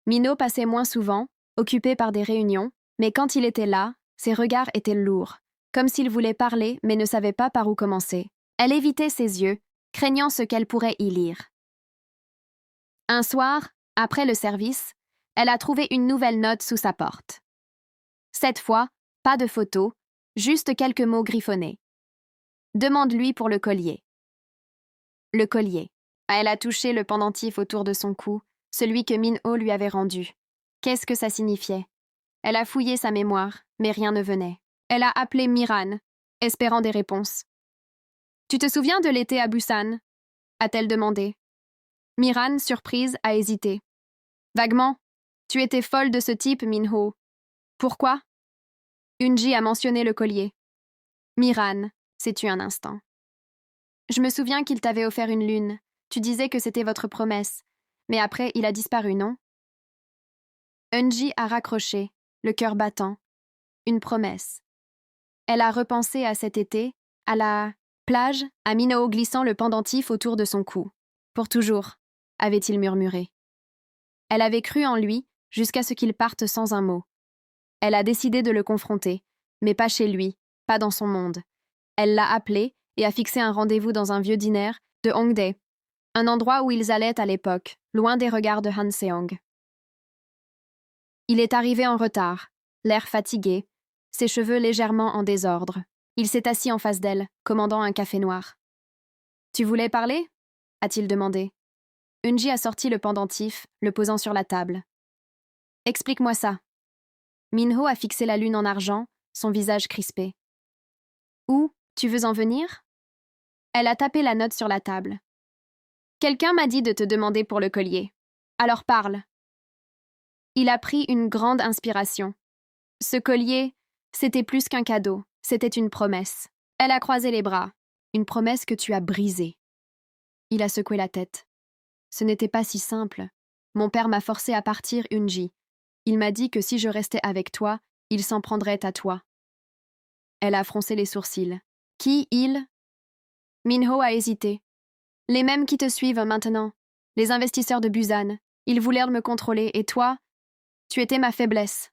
Minho passait moins souvent, occupé par des réunions, mais quand il était là, ses regards étaient lourds, comme s'il voulait parler mais ne savait pas par où commencer. Elle évitait ses yeux, craignant ce qu'elle pourrait y lire. Un soir, après le service, elle a trouvé une nouvelle note sous sa porte. Cette fois, pas de photo, juste quelques mots griffonnés. Demande-lui pour le collier. Le collier. Elle a touché le pendentif autour de son cou, celui que Minho lui avait rendu. Qu'est-ce que ça signifiait ? Elle a fouillé sa mémoire, mais rien ne venait. Elle a appelé Miran, espérant des réponses. « Tu te souviens de l'été à Busan ?» a-t-elle demandé. Miran, surprise, a hésité. « Vaguement. Tu étais folle de ce type, Minho. »« Pourquoi ?» Eunji a mentionné le collier. Miran s'est tue un instant. « Je me souviens qu'il t'avait offert une lune. Tu disais que c'était votre promesse. Mais après, il a disparu, non ?» Eunji a raccroché, le cœur battant. Une promesse. Elle a repensé à cet été, à la plage, à Minho glissant le pendentif autour de son cou. « Pour toujours », avait-il murmuré. Elle avait cru en lui jusqu'à ce qu'il parte sans un mot. Elle a décidé de le confronter, mais pas chez lui, pas dans son monde. Elle l'a appelé et a fixé un rendez-vous dans un vieux diner de Hongdae, un endroit où ils allaient à l'époque, loin des regards de Han Seong. Il est arrivé en retard, l'air fatigué, ses cheveux légèrement en désordre. Il s'est assis en face d'elle, commandant un café noir. « Tu voulais parler » a-t-il demandé. Eunji a sorti le pendentif, le posant sur la table. « Explique-moi ça. » Minho a fixé la lune en argent, son visage crispé. « Où? Tu veux en venir ?» Elle a tapé la note sur la table. « Quelqu'un m'a dit de te demander pour le collier. Alors parle. » Il a pris une grande inspiration. Ce collier, c'était plus qu'un cadeau, c'était une promesse. Elle a croisé les bras. Une promesse que tu as brisée. Il a secoué la tête. Ce n'était pas si simple. Mon père m'a forcé à partir, Eunji. Il m'a dit que si je restais avec toi, il s'en prendrait à toi. Elle a froncé les sourcils. Qui, il? Minho a hésité. Les mêmes qui te suivent maintenant. Les investisseurs de Busan. Ils voulèrent me contrôler, et toi? Tu étais ma faiblesse.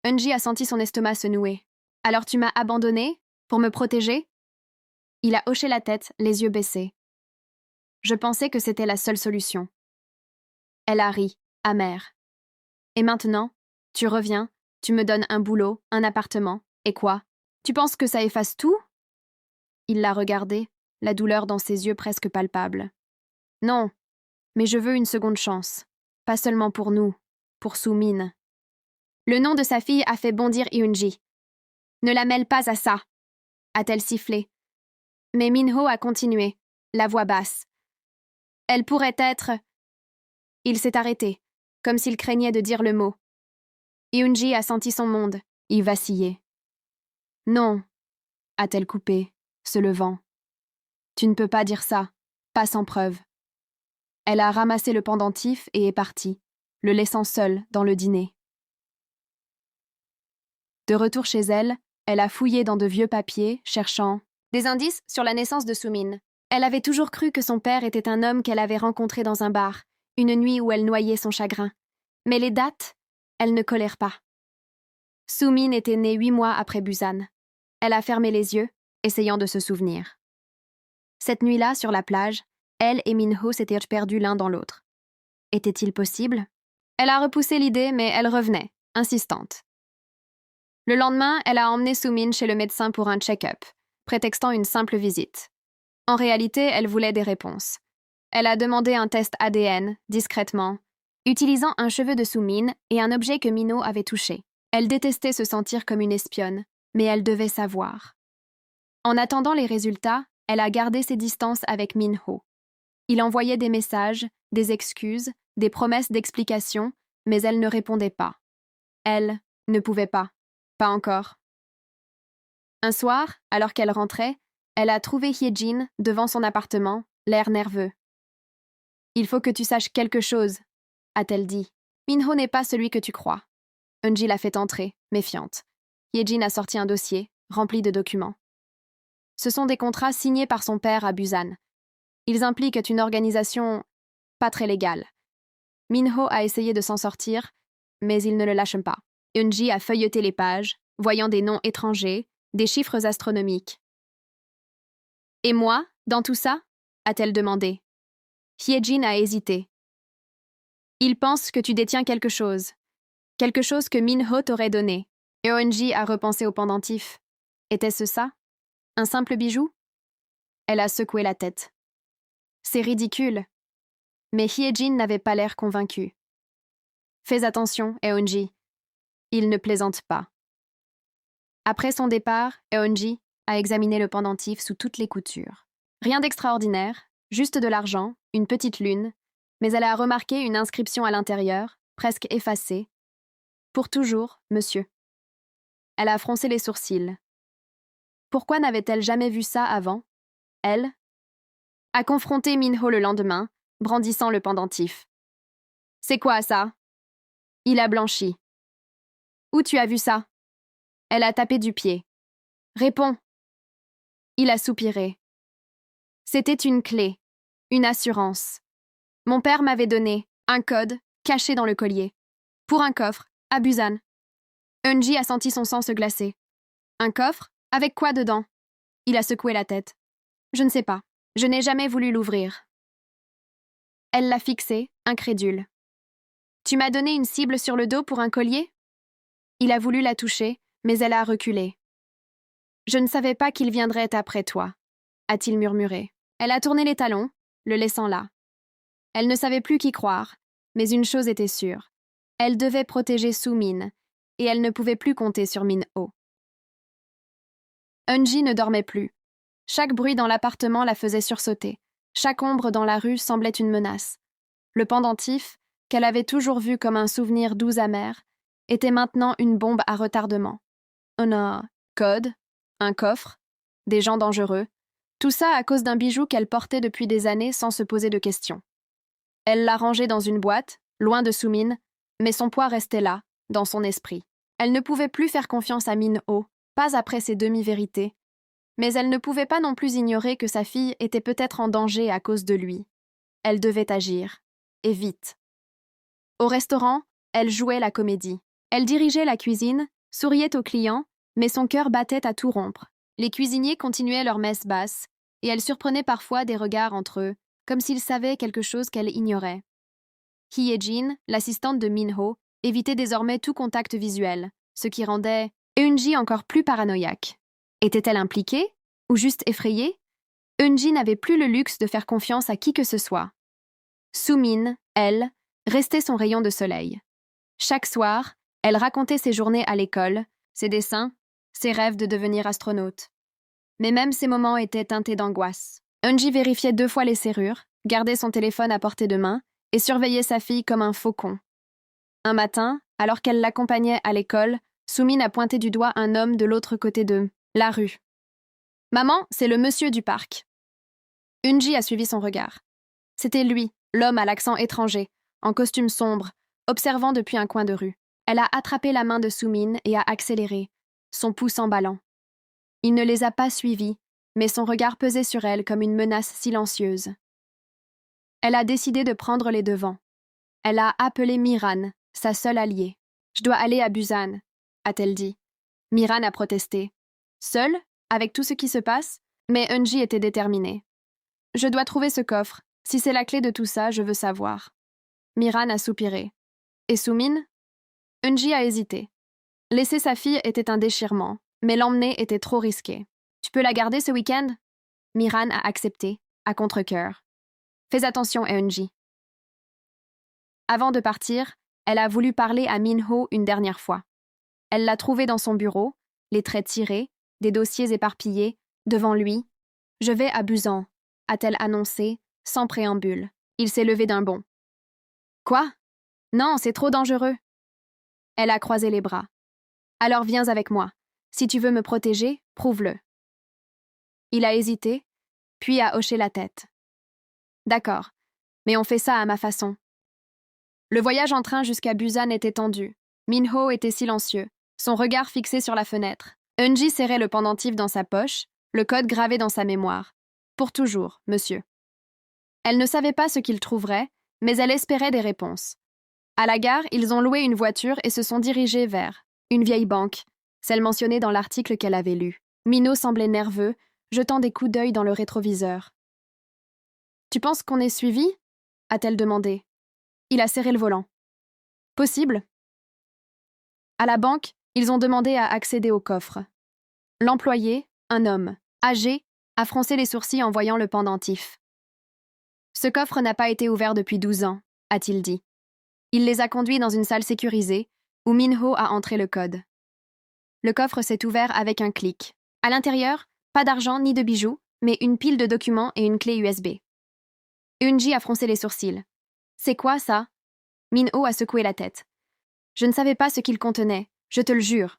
Eunji a senti son estomac se nouer. Alors tu m'as abandonné? Pour me protéger? Il a hoché la tête, les yeux baissés. Je pensais que c'était la seule solution. Elle a ri, amère. Et maintenant, tu reviens, tu me donnes un boulot, un appartement, et quoi? Tu penses que ça efface tout? Il l'a regardée, la douleur dans ses yeux presque palpable. Non, mais je veux une seconde chance. Pas seulement pour nous, pour Soo-min. Le nom de sa fille a fait bondir Eunji. Ne la mêle pas à ça, a-t-elle sifflé. Mais Minho a continué, la voix basse. Elle pourrait être... Il s'est arrêté, comme s'il craignait de dire le mot. Eunji a senti son monde, y vaciller. Non, a-t-elle coupé, se levant. Tu ne peux pas dire ça, pas sans preuve. Elle a ramassé le pendentif et est partie, le laissant seul dans le dîner. De retour chez elle, elle a fouillé dans de vieux papiers, cherchant des indices sur la naissance de Soo-min. Elle avait toujours cru que son père était un homme qu'elle avait rencontré dans un bar, une nuit où elle noyait son chagrin. Mais les dates, elles ne collèrent pas. Soo-min était née 8 mois après Busan. Elle a fermé les yeux, essayant de se souvenir. Cette nuit-là, sur la plage, elle et Minho s'étaient perdus l'un dans l'autre. Était-il possible? Elle a repoussé l'idée, mais elle revenait, insistante. Le lendemain, elle a emmené Soo-min chez le médecin pour un check-up, prétextant une simple visite. En réalité, elle voulait des réponses. Elle a demandé un test ADN, discrètement, utilisant un cheveu de Soo-min et un objet que Minho avait touché. Elle détestait se sentir comme une espionne, mais elle devait savoir. En attendant les résultats, elle a gardé ses distances avec Minho. Il envoyait des messages, des excuses, des promesses d'explication, mais elle ne répondait pas. Elle ne pouvait pas. Pas encore. Un soir, alors qu'elle rentrait, elle a trouvé Hyejin devant son appartement, l'air nerveux. « Il faut que tu saches quelque chose », a-t-elle dit. « Minho n'est pas celui que tu crois. » Eunji l'a fait entrer, méfiante. Hyejin a sorti un dossier, rempli de documents. Ce sont des contrats signés par son père à Busan. Ils impliquent une organisation pas très légale. Minho a essayé de s'en sortir, mais il ne le lâche pas. Eunji a feuilleté les pages, voyant des noms étrangers, des chiffres astronomiques. « Et moi, dans tout ça ?» a-t-elle demandé. Hyejin a hésité. « Il pense que tu détiens quelque chose que Minho t'aurait donné. » Eunji a repensé au pendentif. Était-ce ça? Un simple bijou? Elle a secoué la tête. C'est ridicule. Mais Hyejin n'avait pas l'air convaincu. Fais attention, Eunji. Il ne plaisante pas. Après son départ, Eunji a examiné le pendentif sous toutes les coutures. Rien d'extraordinaire, juste de l'argent, une petite lune, mais elle a remarqué une inscription à l'intérieur, presque effacée. Pour toujours, monsieur. Elle a froncé les sourcils. Pourquoi n'avait-elle jamais vu ça avant? Elle a confronté Minho le lendemain, brandissant le pendentif. « C'est quoi ça ?» Il a blanchi. « Où tu as vu ça ?» Elle a tapé du pied. « Réponds !» Il a soupiré. « C'était une clé, une assurance. Mon père m'avait donné un code caché dans le collier. Pour un coffre, à Busan. Eunji a senti son sang se glacer. Un coffre? Avec quoi dedans? Il a secoué la tête. Je ne sais pas. Je n'ai jamais voulu l'ouvrir. Elle l'a fixé, incrédule. Tu m'as donné une cible sur le dos pour un collier? Il a voulu la toucher, mais elle a reculé. Je ne savais pas qu'il viendrait après toi, a-t-il murmuré. Elle a tourné les talons, le laissant là. Elle ne savait plus qui croire, mais une chose était sûre. Elle devait protéger Soo-min, et elle ne pouvait plus compter sur Min-ho. Eunji ne dormait plus. Chaque bruit dans l'appartement la faisait sursauter. Chaque ombre dans la rue semblait une menace. Le pendentif, qu'elle avait toujours vu comme un souvenir doux amer, était maintenant une bombe à retardement. Un code, un coffre, des gens dangereux, tout ça à cause d'un bijou qu'elle portait depuis des années sans se poser de questions. Elle l'a rangé dans une boîte, loin de Soo-min, mais son poids restait là, dans son esprit. Elle ne pouvait plus faire confiance à Min-ho, pas après ses demi-vérités, mais elle ne pouvait pas non plus ignorer que sa fille était peut-être en danger à cause de lui. Elle devait agir, et vite. Au restaurant, elle jouait la comédie. Elle dirigeait la cuisine, souriait aux clients, mais son cœur battait à tout rompre. Les cuisiniers continuaient leur messe basse, et elle surprenait parfois des regards entre eux, comme s'ils savaient quelque chose qu'elle ignorait. Hye-jin, l'assistante de Min-ho, évitait désormais tout contact visuel, ce qui rendait Eunji encore plus paranoïaque. Était-elle impliquée, ou juste effrayée? Eunji n'avait plus le luxe de faire confiance à qui que ce soit. Soo-min, elle, restait son rayon de soleil. Chaque soir, elle racontait ses journées à l'école, ses dessins, ses rêves de devenir astronaute. Mais même ces moments étaient teintés d'angoisse. Eunji vérifiait 2 fois les serrures, gardait son téléphone à portée de main et surveillait sa fille comme un faucon. Un matin, alors qu'elle l'accompagnait à l'école, Soo-min a pointé du doigt un homme de l'autre côté de la rue. « Maman, c'est le monsieur du parc. » Eunji a suivi son regard. C'était lui, l'homme à l'accent étranger, en costume sombre, observant depuis un coin de rue. Elle a attrapé la main de Soo-min et a accéléré, son pouce emballant. Il ne les a pas suivis, mais son regard pesait sur elle comme une menace silencieuse. Elle a décidé de prendre les devants. Elle a appelé Miran, sa seule alliée. « Je dois aller à Busan », a-t-elle dit. Miran a protesté. Seule, avec tout ce qui se passe, mais Eunji était déterminée. « Je dois trouver ce coffre. Si c'est la clé de tout ça, je veux savoir. » Miran a soupiré. « Et Soo-min » Eunji a hésité. Laisser sa fille était un déchirement, mais l'emmener était trop risqué. « Tu peux la garder ce week-end » Miran a accepté, à contre-cœur. « Fais attention, Eunji. » Avant de partir, elle a voulu parler à Min-ho une dernière fois. Elle l'a trouvé dans son bureau, les traits tirés, des dossiers éparpillés, devant lui. « Je vais à Busan », a-t-elle annoncé, sans préambule. Il s'est levé d'un bond. « Quoi? Non, c'est trop dangereux. » Elle a croisé les bras. « Alors viens avec moi. Si tu veux me protéger, prouve-le. » Il a hésité, puis a hoché la tête. « D'accord, mais on fait ça à ma façon. » Le voyage en train jusqu'à Busan était tendu. Min-ho était silencieux, son regard fixé sur la fenêtre. Eunji serrait le pendentif dans sa poche, le code gravé dans sa mémoire. « Pour toujours, monsieur. » Elle ne savait pas ce qu'il trouverait, mais elle espérait des réponses. À la gare, ils ont loué une voiture et se sont dirigés vers une vieille banque, celle mentionnée dans l'article qu'elle avait lu. Minho semblait nerveux, jetant des coups d'œil dans le rétroviseur. « Tu penses qu'on est suivi » a-t-elle demandé. Il a serré le volant. « Possible. » À la banque, ils ont demandé à accéder au coffre. L'employé, un homme, âgé, a froncé les sourcils en voyant le pendentif. « Ce coffre n'a pas été ouvert depuis 12 ans, » a-t-il dit. Il les a conduits dans une salle sécurisée, où Min-ho a entré le code. Le coffre s'est ouvert avec un clic. À l'intérieur, pas d'argent ni de bijoux, mais une pile de documents et une clé USB. Eunji a froncé les sourcils. « C'est quoi, ça ?» Min-ho a secoué la tête. « Je ne savais pas ce qu'ils contenaient, je te le jure. »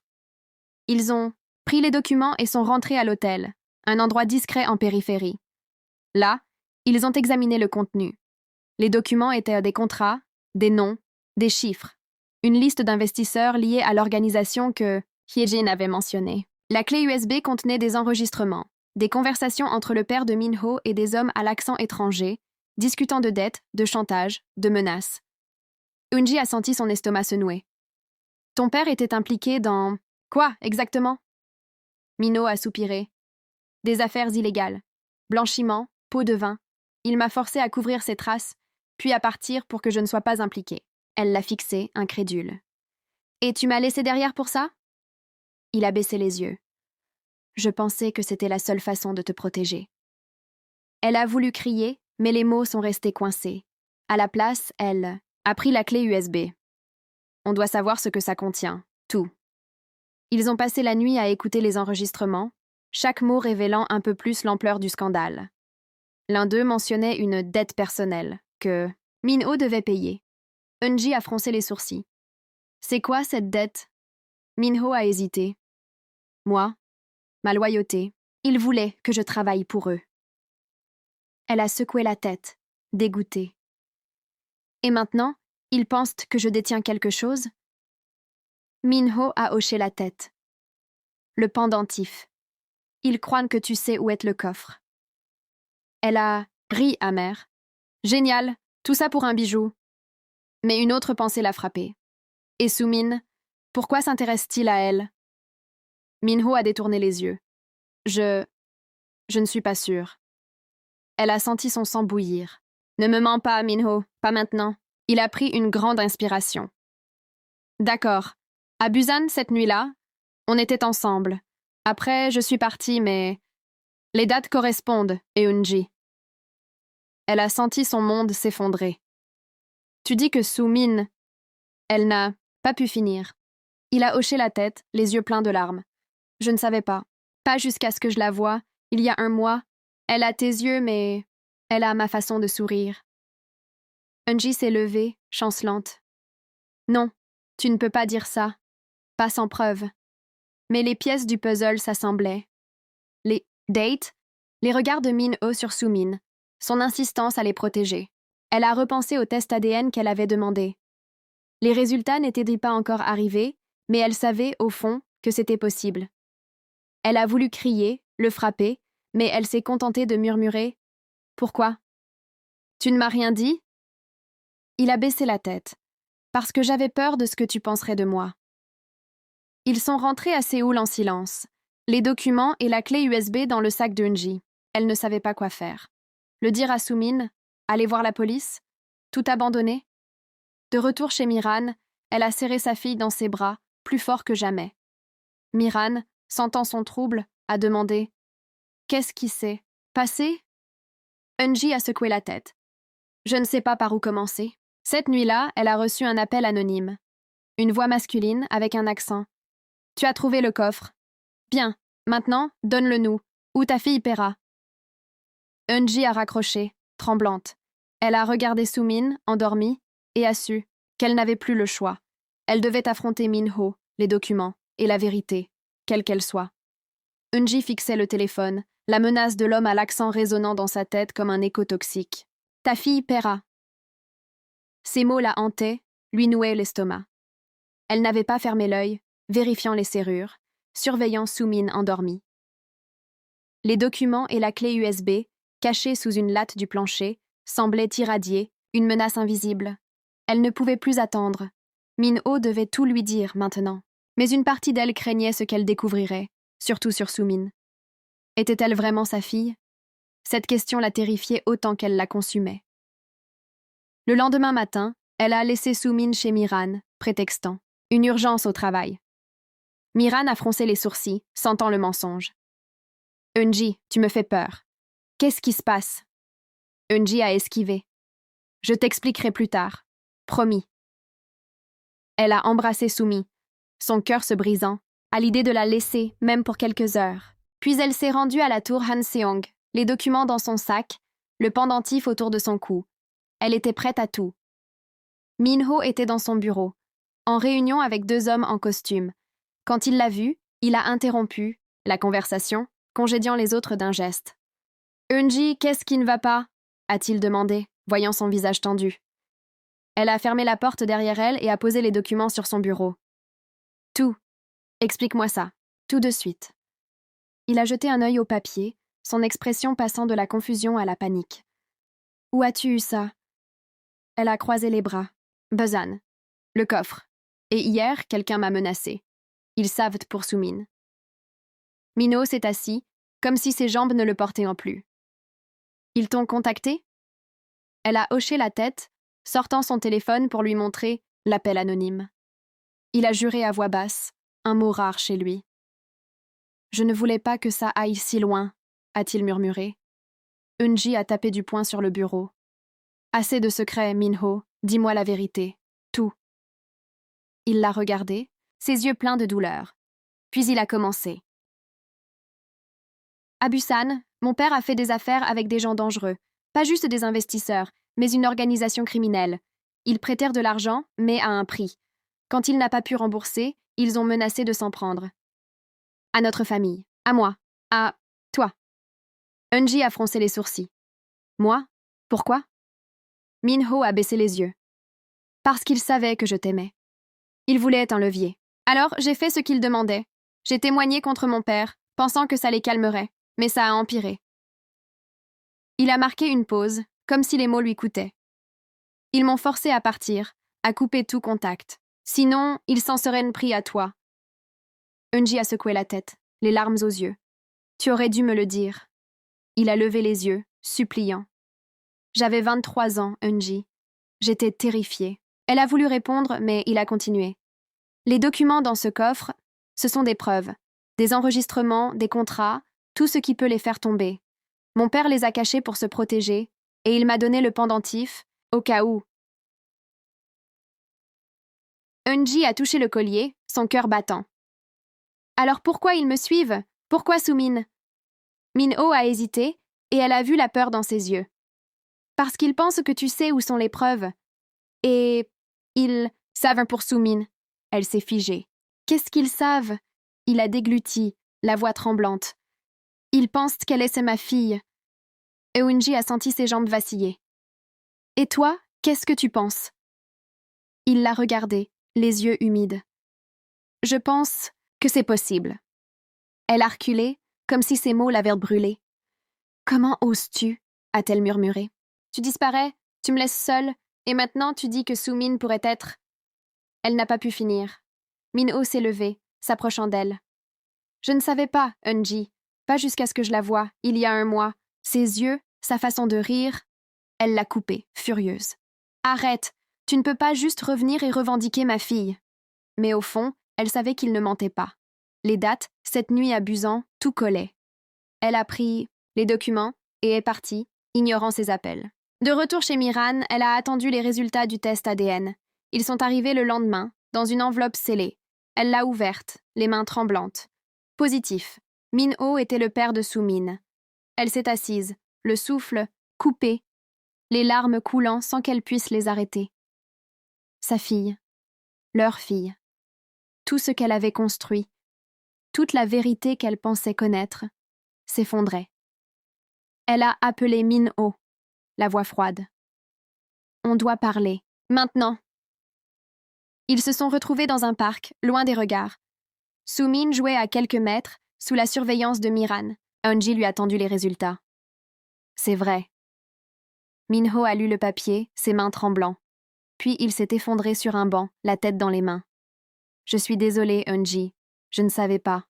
Ils ont pris les documents et sont rentrés à l'hôtel, un endroit discret en périphérie. Là, ils ont examiné le contenu. Les documents étaient des contrats, des noms, des chiffres, une liste d'investisseurs liés à l'organisation que Hye-jin avait mentionnée. La clé USB contenait des enregistrements, des conversations entre le père de Min-ho et des hommes à l'accent étranger, discutant de dettes, de chantage, de menaces. Eunji a senti son estomac se nouer. Ton père était impliqué dans... Quoi, exactement? Minho a soupiré. Des affaires illégales. Blanchiment, pot de vin. Il m'a forcé à couvrir ses traces, puis à partir pour que je ne sois pas impliquée. Elle l'a fixé, incrédule. Et tu m'as laissé derrière pour ça? Il a baissé les yeux. Je pensais que c'était la seule façon de te protéger. Elle a voulu crier, mais les mots sont restés coincés. À la place, elle a pris la clé USB. On doit savoir ce que ça contient, tout. Ils ont passé la nuit à écouter les enregistrements, chaque mot révélant un peu plus l'ampleur du scandale. L'un d'eux mentionnait une dette personnelle, que Minho devait payer. Eunji a froncé les sourcils. C'est quoi cette dette? Minho a hésité. Moi, ma loyauté, ils voulaient que je travaille pour eux. Elle a secoué la tête, dégoûtée. Et maintenant, ils pensent que je détiens quelque chose? Minho a hoché la tête. Le pendentif. Ils croient que tu sais où est le coffre. Elle a ri amère. Génial, tout ça pour un bijou. Mais une autre pensée l'a frappée. Et Soo-min, pourquoi s'intéresse-t-il à elle? Minho a détourné les yeux. Je ne suis pas sûre. Elle a senti son sang bouillir. Ne me mens pas, Minho, pas maintenant. Il a pris une grande inspiration. D'accord. À Busan, cette nuit-là, on était ensemble. Après, je suis partie, mais... Les dates correspondent, Eunji. Elle a senti son monde s'effondrer. Tu dis que Soo-min... Elle n'a pas pu finir. Il a hoché la tête, les yeux pleins de larmes. Je ne savais pas. Pas jusqu'à ce que je la voie, il y a un mois. Elle a tes yeux, mais... Elle a ma façon de sourire. Eunji s'est levée, chancelante. Non, tu ne peux pas dire ça. Pas sans preuve. Mais les pièces du puzzle s'assemblaient. Les dates, les regards de Minho sur Soo-min, son insistance à les protéger. Elle a repensé au test ADN qu'elle avait demandé. Les résultats n'étaient pas encore arrivés, mais elle savait, au fond, que c'était possible. Elle a voulu crier, le frapper, mais elle s'est contentée de murmurer « Pourquoi? Tu ne m'as rien dit ?» Il a baissé la tête. « Parce que j'avais peur de ce que tu penserais de moi. » Ils sont rentrés à Séoul en silence, les documents et la clé USB dans le sac d'Eunji. Elle ne savait pas quoi faire. Le dire à Soo-min, aller voir la police, tout abandonner. De retour chez Miran, elle a serré sa fille dans ses bras, plus fort que jamais. Miran, sentant son trouble, a demandé « Qu'est-ce qui s'est passé ?» Eunji a secoué la tête. « Je ne sais pas par où commencer. » Cette nuit-là, elle a reçu un appel anonyme. Une voix masculine avec un accent. « Tu as trouvé le coffre. Bien, maintenant, donne-le-nous, ou ta fille paiera. » Eunji a raccroché, tremblante. Elle a regardé Soo-min, endormie, et a su qu'elle n'avait plus le choix. Elle devait affronter Minho, les documents, et la vérité, quelle qu'elle soit. Eunji fixait le téléphone, la menace de l'homme à l'accent résonnant dans sa tête comme un écho toxique. « Ta fille paiera. » Ces mots la hantaient, lui nouaient l'estomac. Elle n'avait pas fermé l'œil, vérifiant les serrures, surveillant Soo-min endormie. Les documents et la clé USB, cachés sous une latte du plancher, semblaient irradier, une menace invisible. Elle ne pouvait plus attendre. Minho devait tout lui dire maintenant. Mais une partie d'elle craignait ce qu'elle découvrirait, surtout sur Soo-min. Était-elle vraiment sa fille? Cette question la terrifiait autant qu'elle la consumait. Le lendemain matin, elle a laissé Soo-min chez Miran, prétextant une urgence au travail. Miran a froncé les sourcils, sentant le mensonge. « Eunji, tu me fais peur. Qu'est-ce qui se passe ?» Eunji a esquivé. « Je t'expliquerai plus tard. Promis. » Elle a embrassé Soo-mi, son cœur se brisant, à l'idée de la laisser, même pour quelques heures. Puis elle s'est rendue à la tour Hanseong, les documents dans son sac, le pendentif autour de son cou. Elle était prête à tout. Minho était dans son bureau, en réunion avec 2 hommes en costume. Quand il l'a vue, il a interrompu la conversation, congédiant les autres d'un geste. « Eunji, qu'est-ce qui ne va pas ?» a-t-il demandé, voyant son visage tendu. Elle a fermé la porte derrière elle et a posé les documents sur son bureau. « Tout. Explique-moi ça. Tout de suite. » Il a jeté un œil au papier, son expression passant de la confusion à la panique. « Où as-tu eu ça ?» Elle a croisé les bras. « Busan. Le coffre. Et hier, quelqu'un m'a menacé. Ils savent pour Soo-min. Min-ho s'est assis, comme si ses jambes ne le portaient en plus. Ils t'ont contacté? Elle a hoché la tête, sortant son téléphone pour lui montrer l'appel anonyme. Il a juré à voix basse, un mot rare chez lui. Je ne voulais pas que ça aille si loin, a-t-il murmuré. Eunji a tapé du poing sur le bureau. Assez de secrets, Min-ho, dis-moi la vérité. Tout. Il l'a regardé, ses yeux pleins de douleur. Puis il a commencé. À Busan, mon père a fait des affaires avec des gens dangereux. Pas juste des investisseurs, mais une organisation criminelle. Ils prêtèrent de l'argent, mais à un prix. Quand il n'a pas pu rembourser, ils ont menacé de s'en prendre. À notre famille, à moi, à toi. Eunji a froncé les sourcils. Moi? Pourquoi? Min-ho a baissé les yeux. Parce qu'il savait que je t'aimais. Il voulait être un levier. Alors, j'ai fait ce qu'il demandait. J'ai témoigné contre mon père, pensant que ça les calmerait, mais ça a empiré. Il a marqué une pause, comme si les mots lui coûtaient. Ils m'ont forcé à partir, à couper tout contact. Sinon, ils s'en seraient pris à toi. Eunji a secoué la tête, les larmes aux yeux. Tu aurais dû me le dire. Il a levé les yeux, suppliant. J'avais 23 ans, Eunji. J'étais terrifiée. Elle a voulu répondre, mais il a continué. Les documents dans ce coffre, ce sont des preuves. Des enregistrements, des contrats, tout ce qui peut les faire tomber. Mon père les a cachés pour se protéger, et il m'a donné le pendentif, au cas où. Eunji a touché le collier, son cœur battant. Alors pourquoi ils me suivent? Pourquoi Soo-min? Min-ho a hésité, et elle a vu la peur dans ses yeux. Parce qu'ils pensent que tu sais où sont les preuves. Et ils savent pour Soo-min. Elle s'est figée. Qu'est-ce qu'ils savent? Il a dégluti, la voix tremblante. Ils pensent qu'elle est ma fille. Eunji a senti ses jambes vaciller. Et toi, qu'est-ce que tu penses? Il l'a regardée, les yeux humides. Je pense que c'est possible. Elle a reculé, comme si ses mots l'avaient brûlée. Comment oses-tu? A-t-elle murmuré. Tu disparais, tu me laisses seule, et maintenant tu dis que Soo-min pourrait être... Elle n'a pas pu finir. Min-ho s'est levée, s'approchant d'elle. Je ne savais pas, Eunji, pas jusqu'à ce que je la voie, il y a un mois. Ses yeux, sa façon de rire... Elle l'a coupée, furieuse. Arrête, tu ne peux pas juste revenir et revendiquer ma fille. Mais au fond, elle savait qu'il ne mentait pas. Les dates, cette nuit à Busan, tout collait. Elle a pris les documents et est partie, ignorant ses appels. De retour chez Miran, elle a attendu les résultats du test ADN. Ils sont arrivés le lendemain, dans une enveloppe scellée. Elle l'a ouverte, les mains tremblantes. Positif. Min-ho était le père de Soo-min. Elle s'est assise, le souffle coupé, les larmes coulant sans qu'elle puisse les arrêter. Sa fille, leur fille, tout ce qu'elle avait construit, toute la vérité qu'elle pensait connaître, s'effondrait. Elle a appelé Min-ho, la voix froide. On doit parler, maintenant. Ils se sont retrouvés dans un parc, loin des regards. Soo-min jouait à quelques mètres, sous la surveillance de Miran. Eunji lui a tendu les résultats. C'est vrai. Min-ho a lu le papier, ses mains tremblant. Puis il s'est effondré sur un banc, la tête dans les mains. Je suis désolée, Eunji. Je ne savais pas.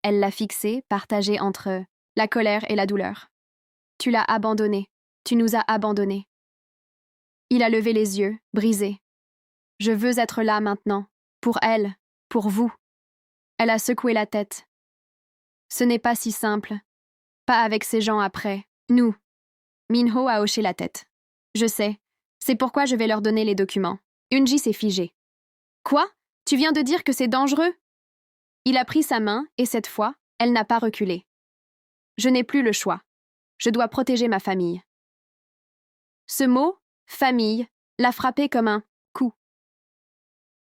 Elle l'a fixé, partagé entre la colère et la douleur. Tu l'as abandonné. Tu nous as abandonnés. Il a levé les yeux, brisé. Je veux être là maintenant. Pour elle. Pour vous. Elle a secoué la tête. Ce n'est pas si simple. Pas avec ces gens après. Nous. Min-ho a hoché la tête. Je sais. C'est pourquoi je vais leur donner les documents. Eunji s'est figée. Quoi? Tu viens de dire que c'est dangereux? Il a pris sa main et cette fois, elle n'a pas reculé. Je n'ai plus le choix. Je dois protéger ma famille. Ce mot, famille, l'a frappé comme un coup.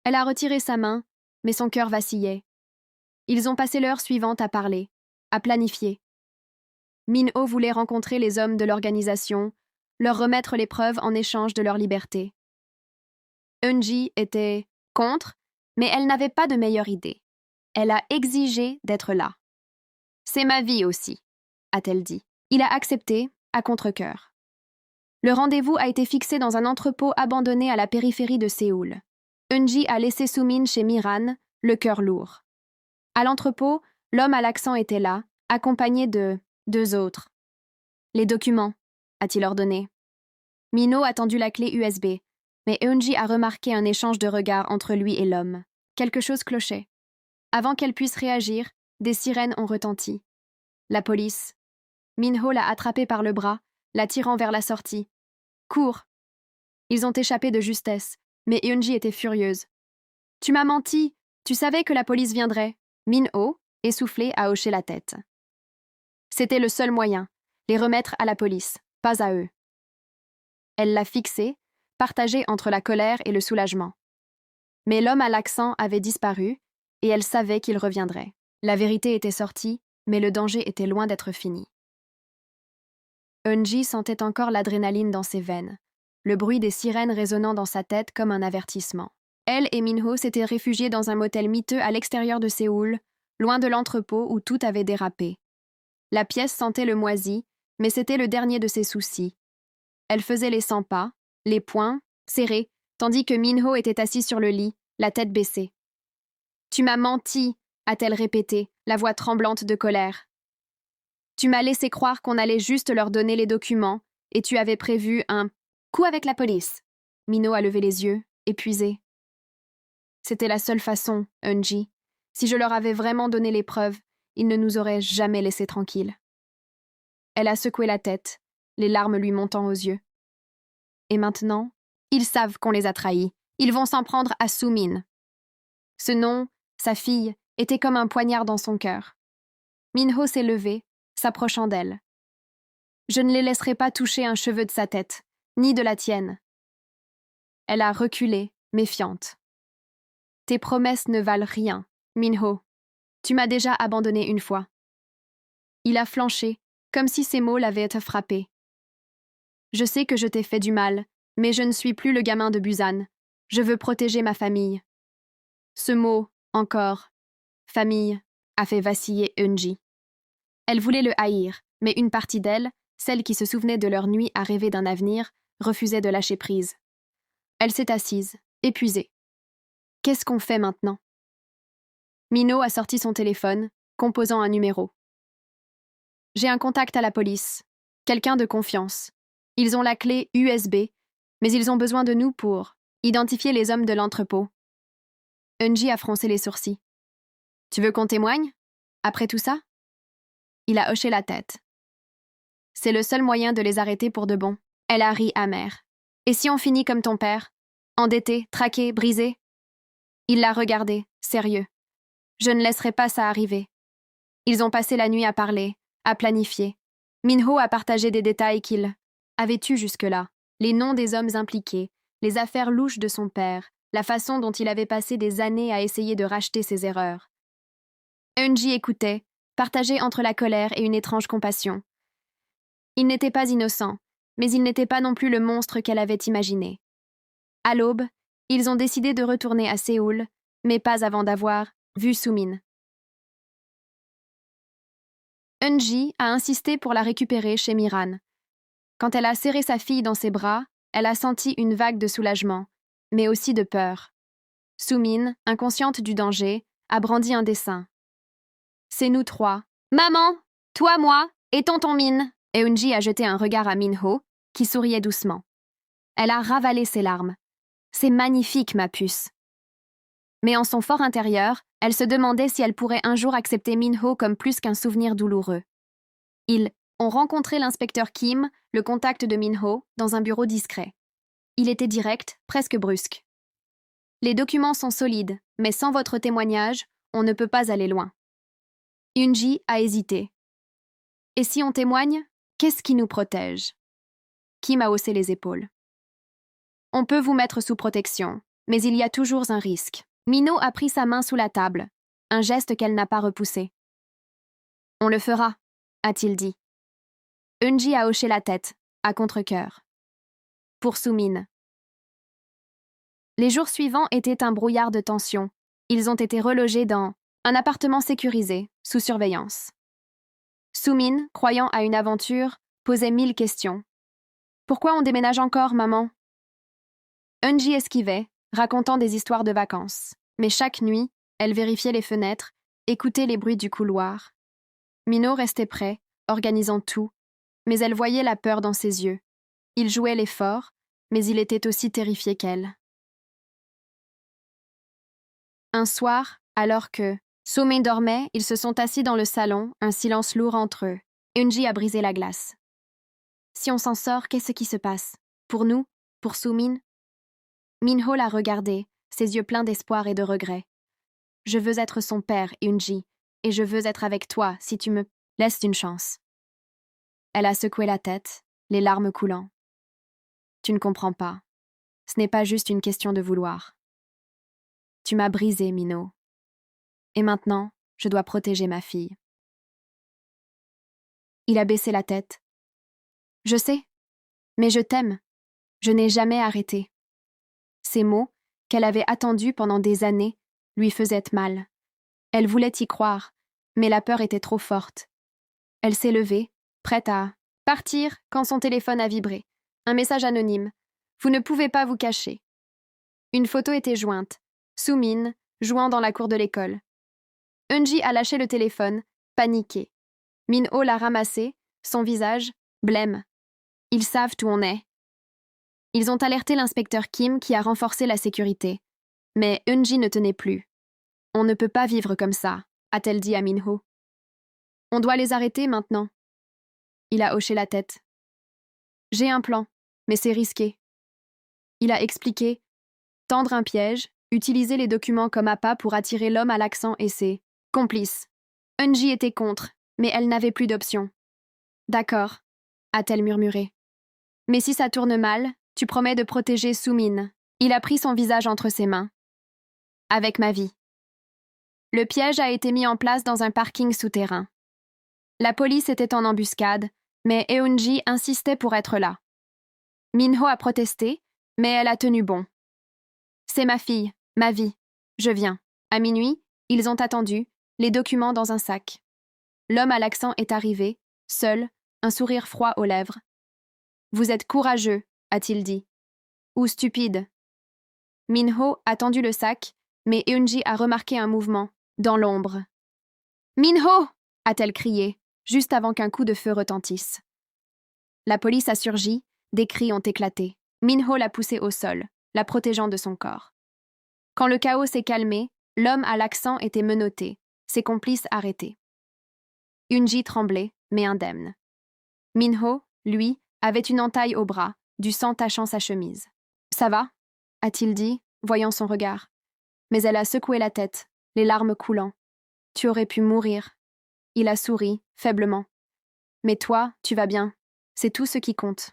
Elle a retiré sa main, mais son cœur vacillait. Ils ont passé l'heure suivante à parler, à planifier. Min-ho voulait rencontrer les hommes de l'organisation, leur remettre les preuves en échange de leur liberté. Eunji était contre, mais elle n'avait pas de meilleure idée. Elle a exigé d'être là. C'est ma vie aussi, a-t-elle dit. Il a accepté, à contre-cœur. Le rendez-vous a été fixé dans un entrepôt abandonné à la périphérie de Séoul. Eunji a laissé Soo-min chez Miran, le cœur lourd. À l'entrepôt, l'homme à l'accent était là, accompagné de 2 autres. Les documents, a-t-il ordonné. Minho a tendu la clé USB, mais Eunji a remarqué un échange de regards entre lui et l'homme. Quelque chose clochait. Avant qu'elle puisse réagir, des sirènes ont retenti. La police. Minho l'a attrapé par le bras, la tirant vers la sortie. « Cours !» Ils ont échappé de justesse, mais Eunji était furieuse. « Tu m'as menti, tu savais que la police viendrait. » Minho, essoufflé, a hoché la tête. C'était le seul moyen, les remettre à la police, pas à eux. Elle l'a fixé, partagé entre la colère et le soulagement. Mais l'homme à l'accent avait disparu, et elle savait qu'il reviendrait. La vérité était sortie, mais le danger était loin d'être fini. Eunji sentait encore l'adrénaline dans ses veines, le bruit des sirènes résonnant dans sa tête comme un avertissement. Elle et Minho s'étaient réfugiés dans un motel miteux à l'extérieur de Séoul, loin de l'entrepôt où tout avait dérapé. La pièce sentait le moisi, mais c'était le dernier de ses soucis. Elle faisait les 100 pas, les poings serrés, tandis que Minho était assis sur le lit, la tête baissée. « Tu m'as menti !» a-t-elle répété, la voix tremblante de colère. « Tu m'as laissé croire qu'on allait juste leur donner les documents, et tu avais prévu un coup avec la police. » Minho a levé les yeux, épuisé. « C'était la seule façon, Eunji. Si je leur avais vraiment donné les preuves, ils ne nous auraient jamais laissés tranquilles. » Elle a secoué la tête, les larmes lui montant aux yeux. Et maintenant, ils savent qu'on les a trahis. Ils vont s'en prendre à Soo-min. Ce nom, sa fille, était comme un poignard dans son cœur. Minho s'est levé, s'approchant d'elle. « Je ne les laisserai pas toucher un cheveu de sa tête, ni de la tienne. » Elle a reculé, méfiante. « Tes promesses ne valent rien, Minho. Tu m'as déjà abandonné une fois. » Il a flanché, comme si ces mots l'avaient frappé. « Je sais que je t'ai fait du mal, mais je ne suis plus le gamin de Busan. Je veux protéger ma famille. » Ce mot, encore, famille, a fait vaciller Eunji. Elle voulait le haïr, mais une partie d'elle, celle qui se souvenait de leur nuit à rêver d'un avenir, refusait de lâcher prise. Elle s'est assise, épuisée. Qu'est-ce qu'on fait maintenant? Minho a sorti son téléphone, composant un numéro. J'ai un contact à la police, quelqu'un de confiance. Ils ont la clé USB, mais ils ont besoin de nous pour identifier les hommes de l'entrepôt. Eunji a froncé les sourcils. Tu veux qu'on témoigne? Après tout ça? Il a hoché la tête. C'est le seul moyen de les arrêter pour de bon. Elle a ri amère. Et si on finit comme ton père? Endetté, traqué, brisé? Il l'a regardé, sérieux. Je ne laisserai pas ça arriver. Ils ont passé la nuit à parler, à planifier. Minho a partagé des détails qu'il avait eus jusque-là, les noms des hommes impliqués, les affaires louches de son père, la façon dont il avait passé des années à essayer de racheter ses erreurs. Eunji écoutait, partagé entre la colère et une étrange compassion. Il n'était pas innocent, mais il n'était pas non plus le monstre qu'elle avait imaginé. À l'aube, ils ont décidé de retourner à Séoul, mais pas avant d'avoir vu Soo-min. Eunji a insisté pour la récupérer chez Miran. Quand elle a serré sa fille dans ses bras, elle a senti une vague de soulagement, mais aussi de peur. Soo-min, inconsciente du danger, a brandi un dessin. C'est nous 3. Maman, toi, moi et tonton Min. Eunji a jeté un regard à Minho, qui souriait doucement. Elle a ravalé ses larmes. C'est magnifique, ma puce. Mais en son fort intérieur, elle se demandait si elle pourrait un jour accepter Minho comme plus qu'un souvenir douloureux. Ils ont rencontré l'inspecteur Kim, le contact de Minho, dans un bureau discret. Il était direct, presque brusque. Les documents sont solides, mais sans votre témoignage, on ne peut pas aller loin. Eunji a hésité. Et si on témoigne, qu'est-ce qui nous protège? Kim a haussé les épaules. On peut vous mettre sous protection, mais il y a toujours un risque. Minho a pris sa main sous la table, un geste qu'elle n'a pas repoussé. On le fera, a-t-il dit. Eunji a hoché la tête, à contre-cœur. Pour Soo-min. Les jours suivants étaient un brouillard de tension. Ils ont été relogés dans un appartement sécurisé, sous surveillance. Soo-min, croyant à une aventure, posait 1000 questions. Pourquoi on déménage encore, maman? Eunji esquivait, racontant des histoires de vacances. Mais chaque nuit, elle vérifiait les fenêtres, écoutait les bruits du couloir. Minho restait près, organisant tout, mais elle voyait la peur dans ses yeux. Il jouait l'effort, mais il était aussi terrifié qu'elle. Un soir, alors que Somin dormait, ils se sont assis dans le salon, un silence lourd entre eux. Eunji a brisé la glace. Si on s'en sort, qu'est-ce qui se passe? Pour nous? Pour Sumin? Minho l'a regardé, ses yeux pleins d'espoir et de regret. Je veux être son père, Eunji, et je veux être avec toi si tu me laisses une chance. Elle a secoué la tête, les larmes coulant. Tu ne comprends pas. Ce n'est pas juste une question de vouloir. Tu m'as brisé, Minho. Et maintenant, je dois protéger ma fille. Il a baissé la tête. Je sais, mais je t'aime. Je n'ai jamais arrêté. Ces mots, qu'elle avait attendus pendant des années, lui faisaient mal. Elle voulait y croire, mais la peur était trop forte. Elle s'est levée, prête à partir quand son téléphone a vibré. Un message anonyme. Vous ne pouvez pas vous cacher. Une photo était jointe. Sumin, jouant dans la cour de l'école. Eunji a lâché le téléphone, paniqué. Minho l'a ramassé, son visage, blême. Ils savent où on est. Ils ont alerté l'inspecteur Kim qui a renforcé la sécurité. Mais Eunji ne tenait plus. On ne peut pas vivre comme ça, a-t-elle dit à Minho. On doit les arrêter maintenant. Il a hoché la tête. J'ai un plan, mais c'est risqué. Il a expliqué. Tendre un piège, utiliser les documents comme appât pour attirer l'homme à l'accent et ses complices. Eunji était contre, mais elle n'avait plus d'option. D'accord, a-t-elle murmuré. Mais si ça tourne mal, tu promets de protéger Sumin. Il a pris son visage entre ses mains. Avec ma vie. Le piège a été mis en place dans un parking souterrain. La police était en embuscade, mais Eunji insistait pour être là. Minho a protesté, mais elle a tenu bon. C'est ma fille, ma vie. Je viens. À minuit, ils ont attendu, les documents dans un sac. L'homme à l'accent est arrivé, seul, un sourire froid aux lèvres. Vous êtes courageux, a-t-il dit. Ou stupide. Minho a tendu le sac, mais Eunji a remarqué un mouvement, dans l'ombre. Minho a-t-elle crié, juste avant qu'un coup de feu retentisse. La police a surgi, des cris ont éclaté. Minho l'a poussée au sol, la protégeant de son corps. Quand le chaos s'est calmé, l'homme à l'accent était menotté, ses complices arrêtés. Eunji tremblait, mais indemne. Minho, lui, avait une entaille au bras, du sang tachant sa chemise. « Ça va ?» a-t-il dit, voyant son regard. Mais elle a secoué la tête, les larmes coulant. « Tu aurais pu mourir. » Il a souri, faiblement. « Mais toi, tu vas bien. C'est tout ce qui compte. »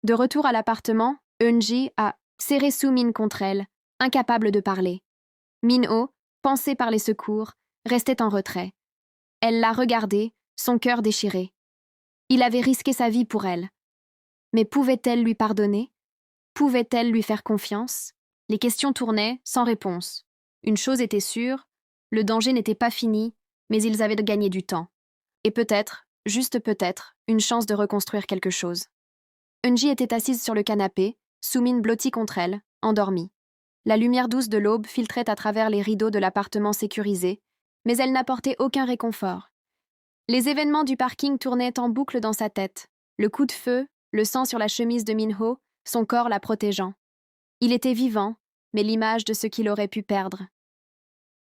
De retour à l'appartement, Eunji a serré Sumin contre elle, incapable de parler. Minho, pansée par les secours, restait en retrait. Elle l'a regardé, son cœur déchiré. Il avait risqué sa vie pour elle. Mais pouvait-elle lui pardonner? Pouvait-elle lui faire confiance? Les questions tournaient, sans réponse. Une chose était sûre, le danger n'était pas fini, mais ils avaient gagné du temps. Et peut-être, juste peut-être, une chance de reconstruire quelque chose. Eunji était assise sur le canapé, Sumin blottie contre elle, endormie. La lumière douce de l'aube filtrait à travers les rideaux de l'appartement sécurisé, mais elle n'apportait aucun réconfort. Les événements du parking tournaient en boucle dans sa tête. Le coup de feu, le sang sur la chemise de Minho, son corps la protégeant. Il était vivant, mais l'image de ce qu'il aurait pu perdre.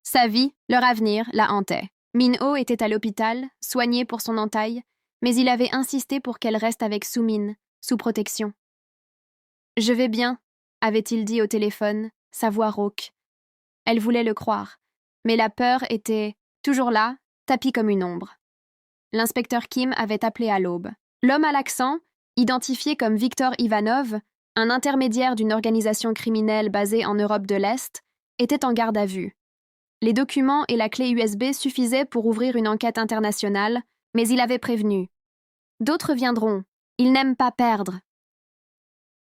Sa vie, leur avenir, la hantait. Minho était à l'hôpital, soignée pour son entaille, mais il avait insisté pour qu'elle reste avec Sumin, sous protection. « Je vais bien », avait-il dit au téléphone, sa voix rauque. Elle voulait le croire, mais la peur était, toujours là, tapie comme une ombre. L'inspecteur Kim avait appelé à l'aube. L'homme à l'accent, identifié comme Victor Ivanov, un intermédiaire d'une organisation criminelle basée en Europe de l'Est, était en garde à vue. Les documents et la clé USB suffisaient pour ouvrir une enquête internationale, mais il avait prévenu. D'autres viendront. Ils n'aiment pas perdre.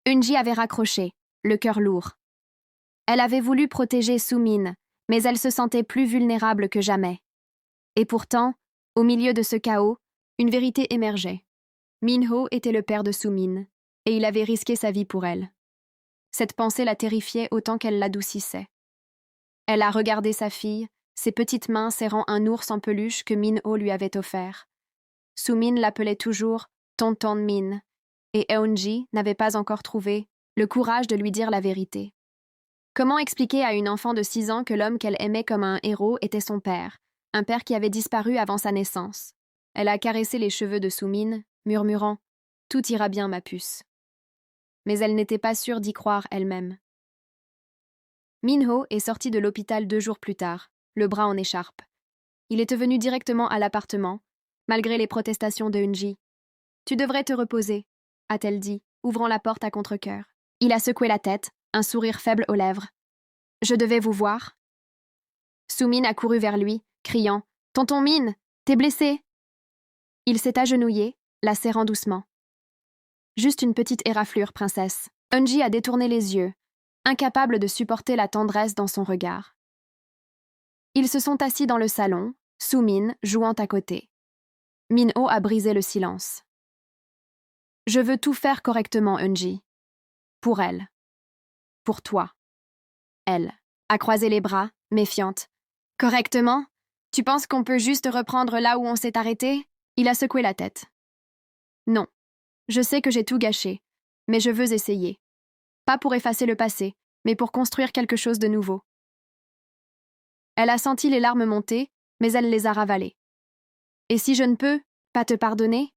Eunji avait raccroché, le cœur lourd. Elle avait voulu protéger Sumin, mais elle se sentait plus vulnérable que jamais. Et pourtant, au milieu de ce chaos, une vérité émergeait. Minho était le père de Sumin, et il avait risqué sa vie pour elle. Cette pensée la terrifiait autant qu'elle l'adoucissait. Elle a regardé sa fille, ses petites mains serrant un ours en peluche que Min-ho lui avait offert. Su-min l'appelait toujours « tonton Min », et Eun-ji n'avait pas encore trouvé le courage de lui dire la vérité. Comment expliquer à une enfant de 6 ans que l'homme qu'elle aimait comme un héros était son père, un père qui avait disparu avant sa naissance? Elle a caressé les cheveux de Su-min, murmurant « Tout ira bien, ma puce ». Mais elle n'était pas sûre d'y croire elle-même. Min-ho est sorti de l'hôpital 2 jours plus tard, le bras en écharpe. Il est venu directement à l'appartement, malgré les protestations de Eun-ji. « Tu devrais te reposer », a-t-elle dit, ouvrant la porte à contre-cœur. Il a secoué la tête, un sourire faible aux lèvres. « Je devais vous voir ?» Su-min a couru vers lui, criant « Tonton Min, t'es blessé ?» Il s'est agenouillé, la serrant doucement. « Juste une petite éraflure, princesse. » Eun-ji a détourné les yeux, incapable de supporter la tendresse dans son regard. Ils se sont assis dans le salon, Su-min jouant à côté. Min-ho a brisé le silence. « Je veux tout faire correctement, Eun-ji. Pour elle. Pour toi. » Elle a croisé les bras, méfiante. « Correctement? Tu penses qu'on peut juste reprendre là où on s'est arrêté ?» Il a secoué la tête. « Non. Je sais que j'ai tout gâché, mais je veux essayer. Pas pour effacer le passé, mais pour construire quelque chose de nouveau. » Elle a senti les larmes monter, mais elle les a ravalées. « Et si je ne peux pas te pardonner ?»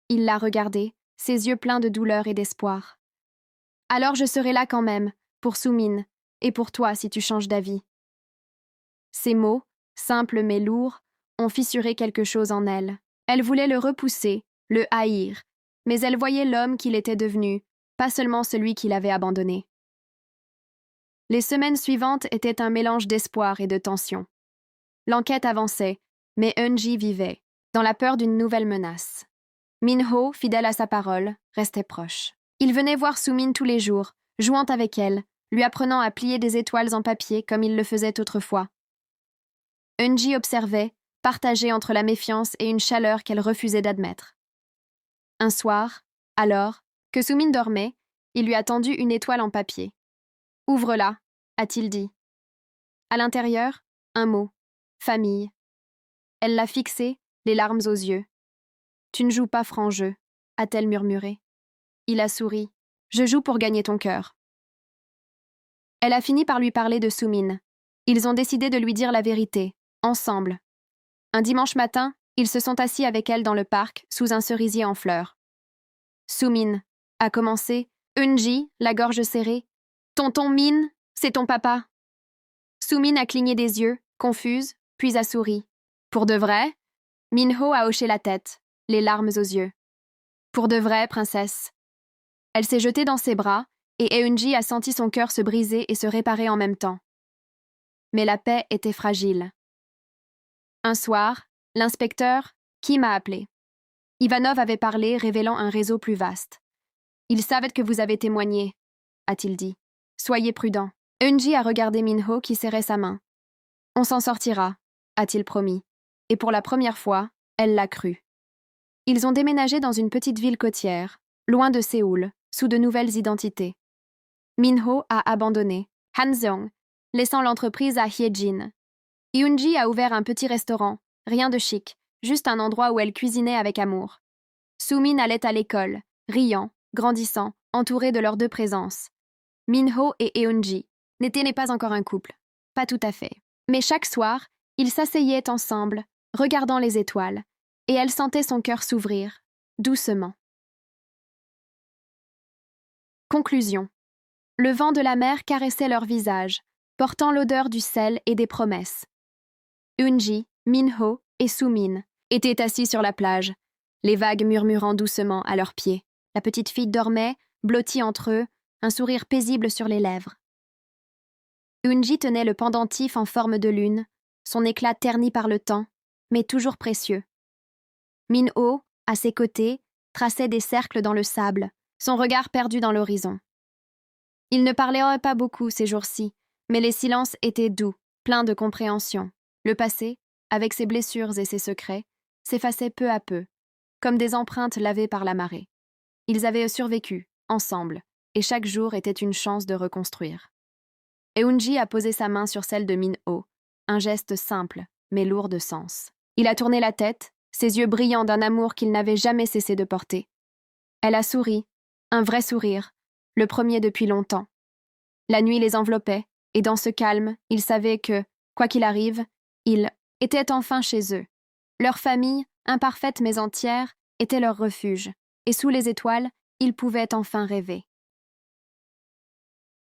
Il l'a regardée, ses yeux pleins de douleur et d'espoir. « Alors je serai là quand même, pour Su-min, et pour toi si tu changes d'avis. » Ces mots, simples mais lourds, ont fissuré quelque chose en elle. Elle voulait le repousser, le haïr, mais elle voyait l'homme qu'il était devenu, pas seulement celui qui l'avait abandonné. Les semaines suivantes étaient un mélange d'espoir et de tension. L'enquête avançait, mais Eun-ji vivait, dans la peur d'une nouvelle menace. Min-ho, fidèle à sa parole, restait proche. Il venait voir Su-min tous les jours, jouant avec elle, lui apprenant à plier des étoiles en papier comme il le faisait autrefois. Eun-ji observait, partagé entre la méfiance et une chaleur qu'elle refusait d'admettre. Un soir, alors, que Su-min dormait, il lui a tendu une étoile en papier. « Ouvre-la », a-t-il dit. À l'intérieur, un mot, « famille ». Elle l'a fixé, les larmes aux yeux. « Tu ne joues pas franc jeu », a-t-elle murmuré. Il a souri. « Je joue pour gagner ton cœur. » Elle a fini par lui parler de Su-min. Ils ont décidé de lui dire la vérité, ensemble. Un dimanche matin, ils se sont assis avec elle dans le parc, sous un cerisier en fleurs. Su-min a commencé, Eun-ji, la gorge serrée. « Tonton Min, c'est ton papa. » Su-min a cligné des yeux, confuse, puis a souri. « Pour de vrai ?» Min-ho a hoché la tête, les larmes aux yeux. « Pour de vrai, princesse. » Elle s'est jetée dans ses bras, et Eun-ji a senti son cœur se briser et se réparer en même temps. Mais la paix était fragile. Un soir, l'inspecteur, Kim a appelé. Ivanov avait parlé, révélant un réseau plus vaste. « Ils savent que vous avez témoigné, » a-t-il dit. « Soyez prudent. » Eun-ji a regardé Min-ho qui serrait sa main. « On s'en sortira, » a-t-il promis. Et pour la première fois, elle l'a cru. Ils ont déménagé dans une petite ville côtière, loin de Séoul, sous de nouvelles identités. Min-ho a abandonné, Hanseong, laissant l'entreprise à Hyejin. Eun-ji a ouvert un petit restaurant, rien de chic, juste un endroit où elle cuisinait avec amour. Su-min allait à l'école, riant, grandissant, entouré de leurs 2 présences. Min-ho et Eun-ji n'étaient pas encore un couple, pas tout à fait. Mais chaque soir, ils s'asseyaient ensemble, regardant les étoiles, et elle sentait son cœur s'ouvrir, doucement. Conclusion. Le vent de la mer caressait leurs visages, portant l'odeur du sel et des promesses. Eun-ji, Min-ho et Su-min étaient assis sur la plage, les vagues murmurant doucement à leurs pieds. La petite fille dormait, blottie entre eux, un sourire paisible sur les lèvres. Eun-ji tenait le pendentif en forme de lune, son éclat terni par le temps, mais toujours précieux. Min-ho, à ses côtés, traçait des cercles dans le sable, son regard perdu dans l'horizon. Ils ne parlaient pas beaucoup ces jours-ci, mais les silences étaient doux, pleins de compréhension. Le passé, avec ses blessures et ses secrets, s'effaçait peu à peu, comme des empreintes lavées par la marée. Ils avaient survécu, ensemble, et chaque jour était une chance de reconstruire. Eunji a posé sa main sur celle de Min-ho, un geste simple, mais lourd de sens. Il a tourné la tête, ses yeux brillants d'un amour qu'il n'avait jamais cessé de porter. Elle a souri, un vrai sourire, le premier depuis longtemps. La nuit les enveloppait, et dans ce calme, ils savaient que, quoi qu'il arrive, ils étaient enfin chez eux. Leur famille, imparfaite mais entière, était leur refuge, et sous les étoiles, ils pouvaient enfin rêver.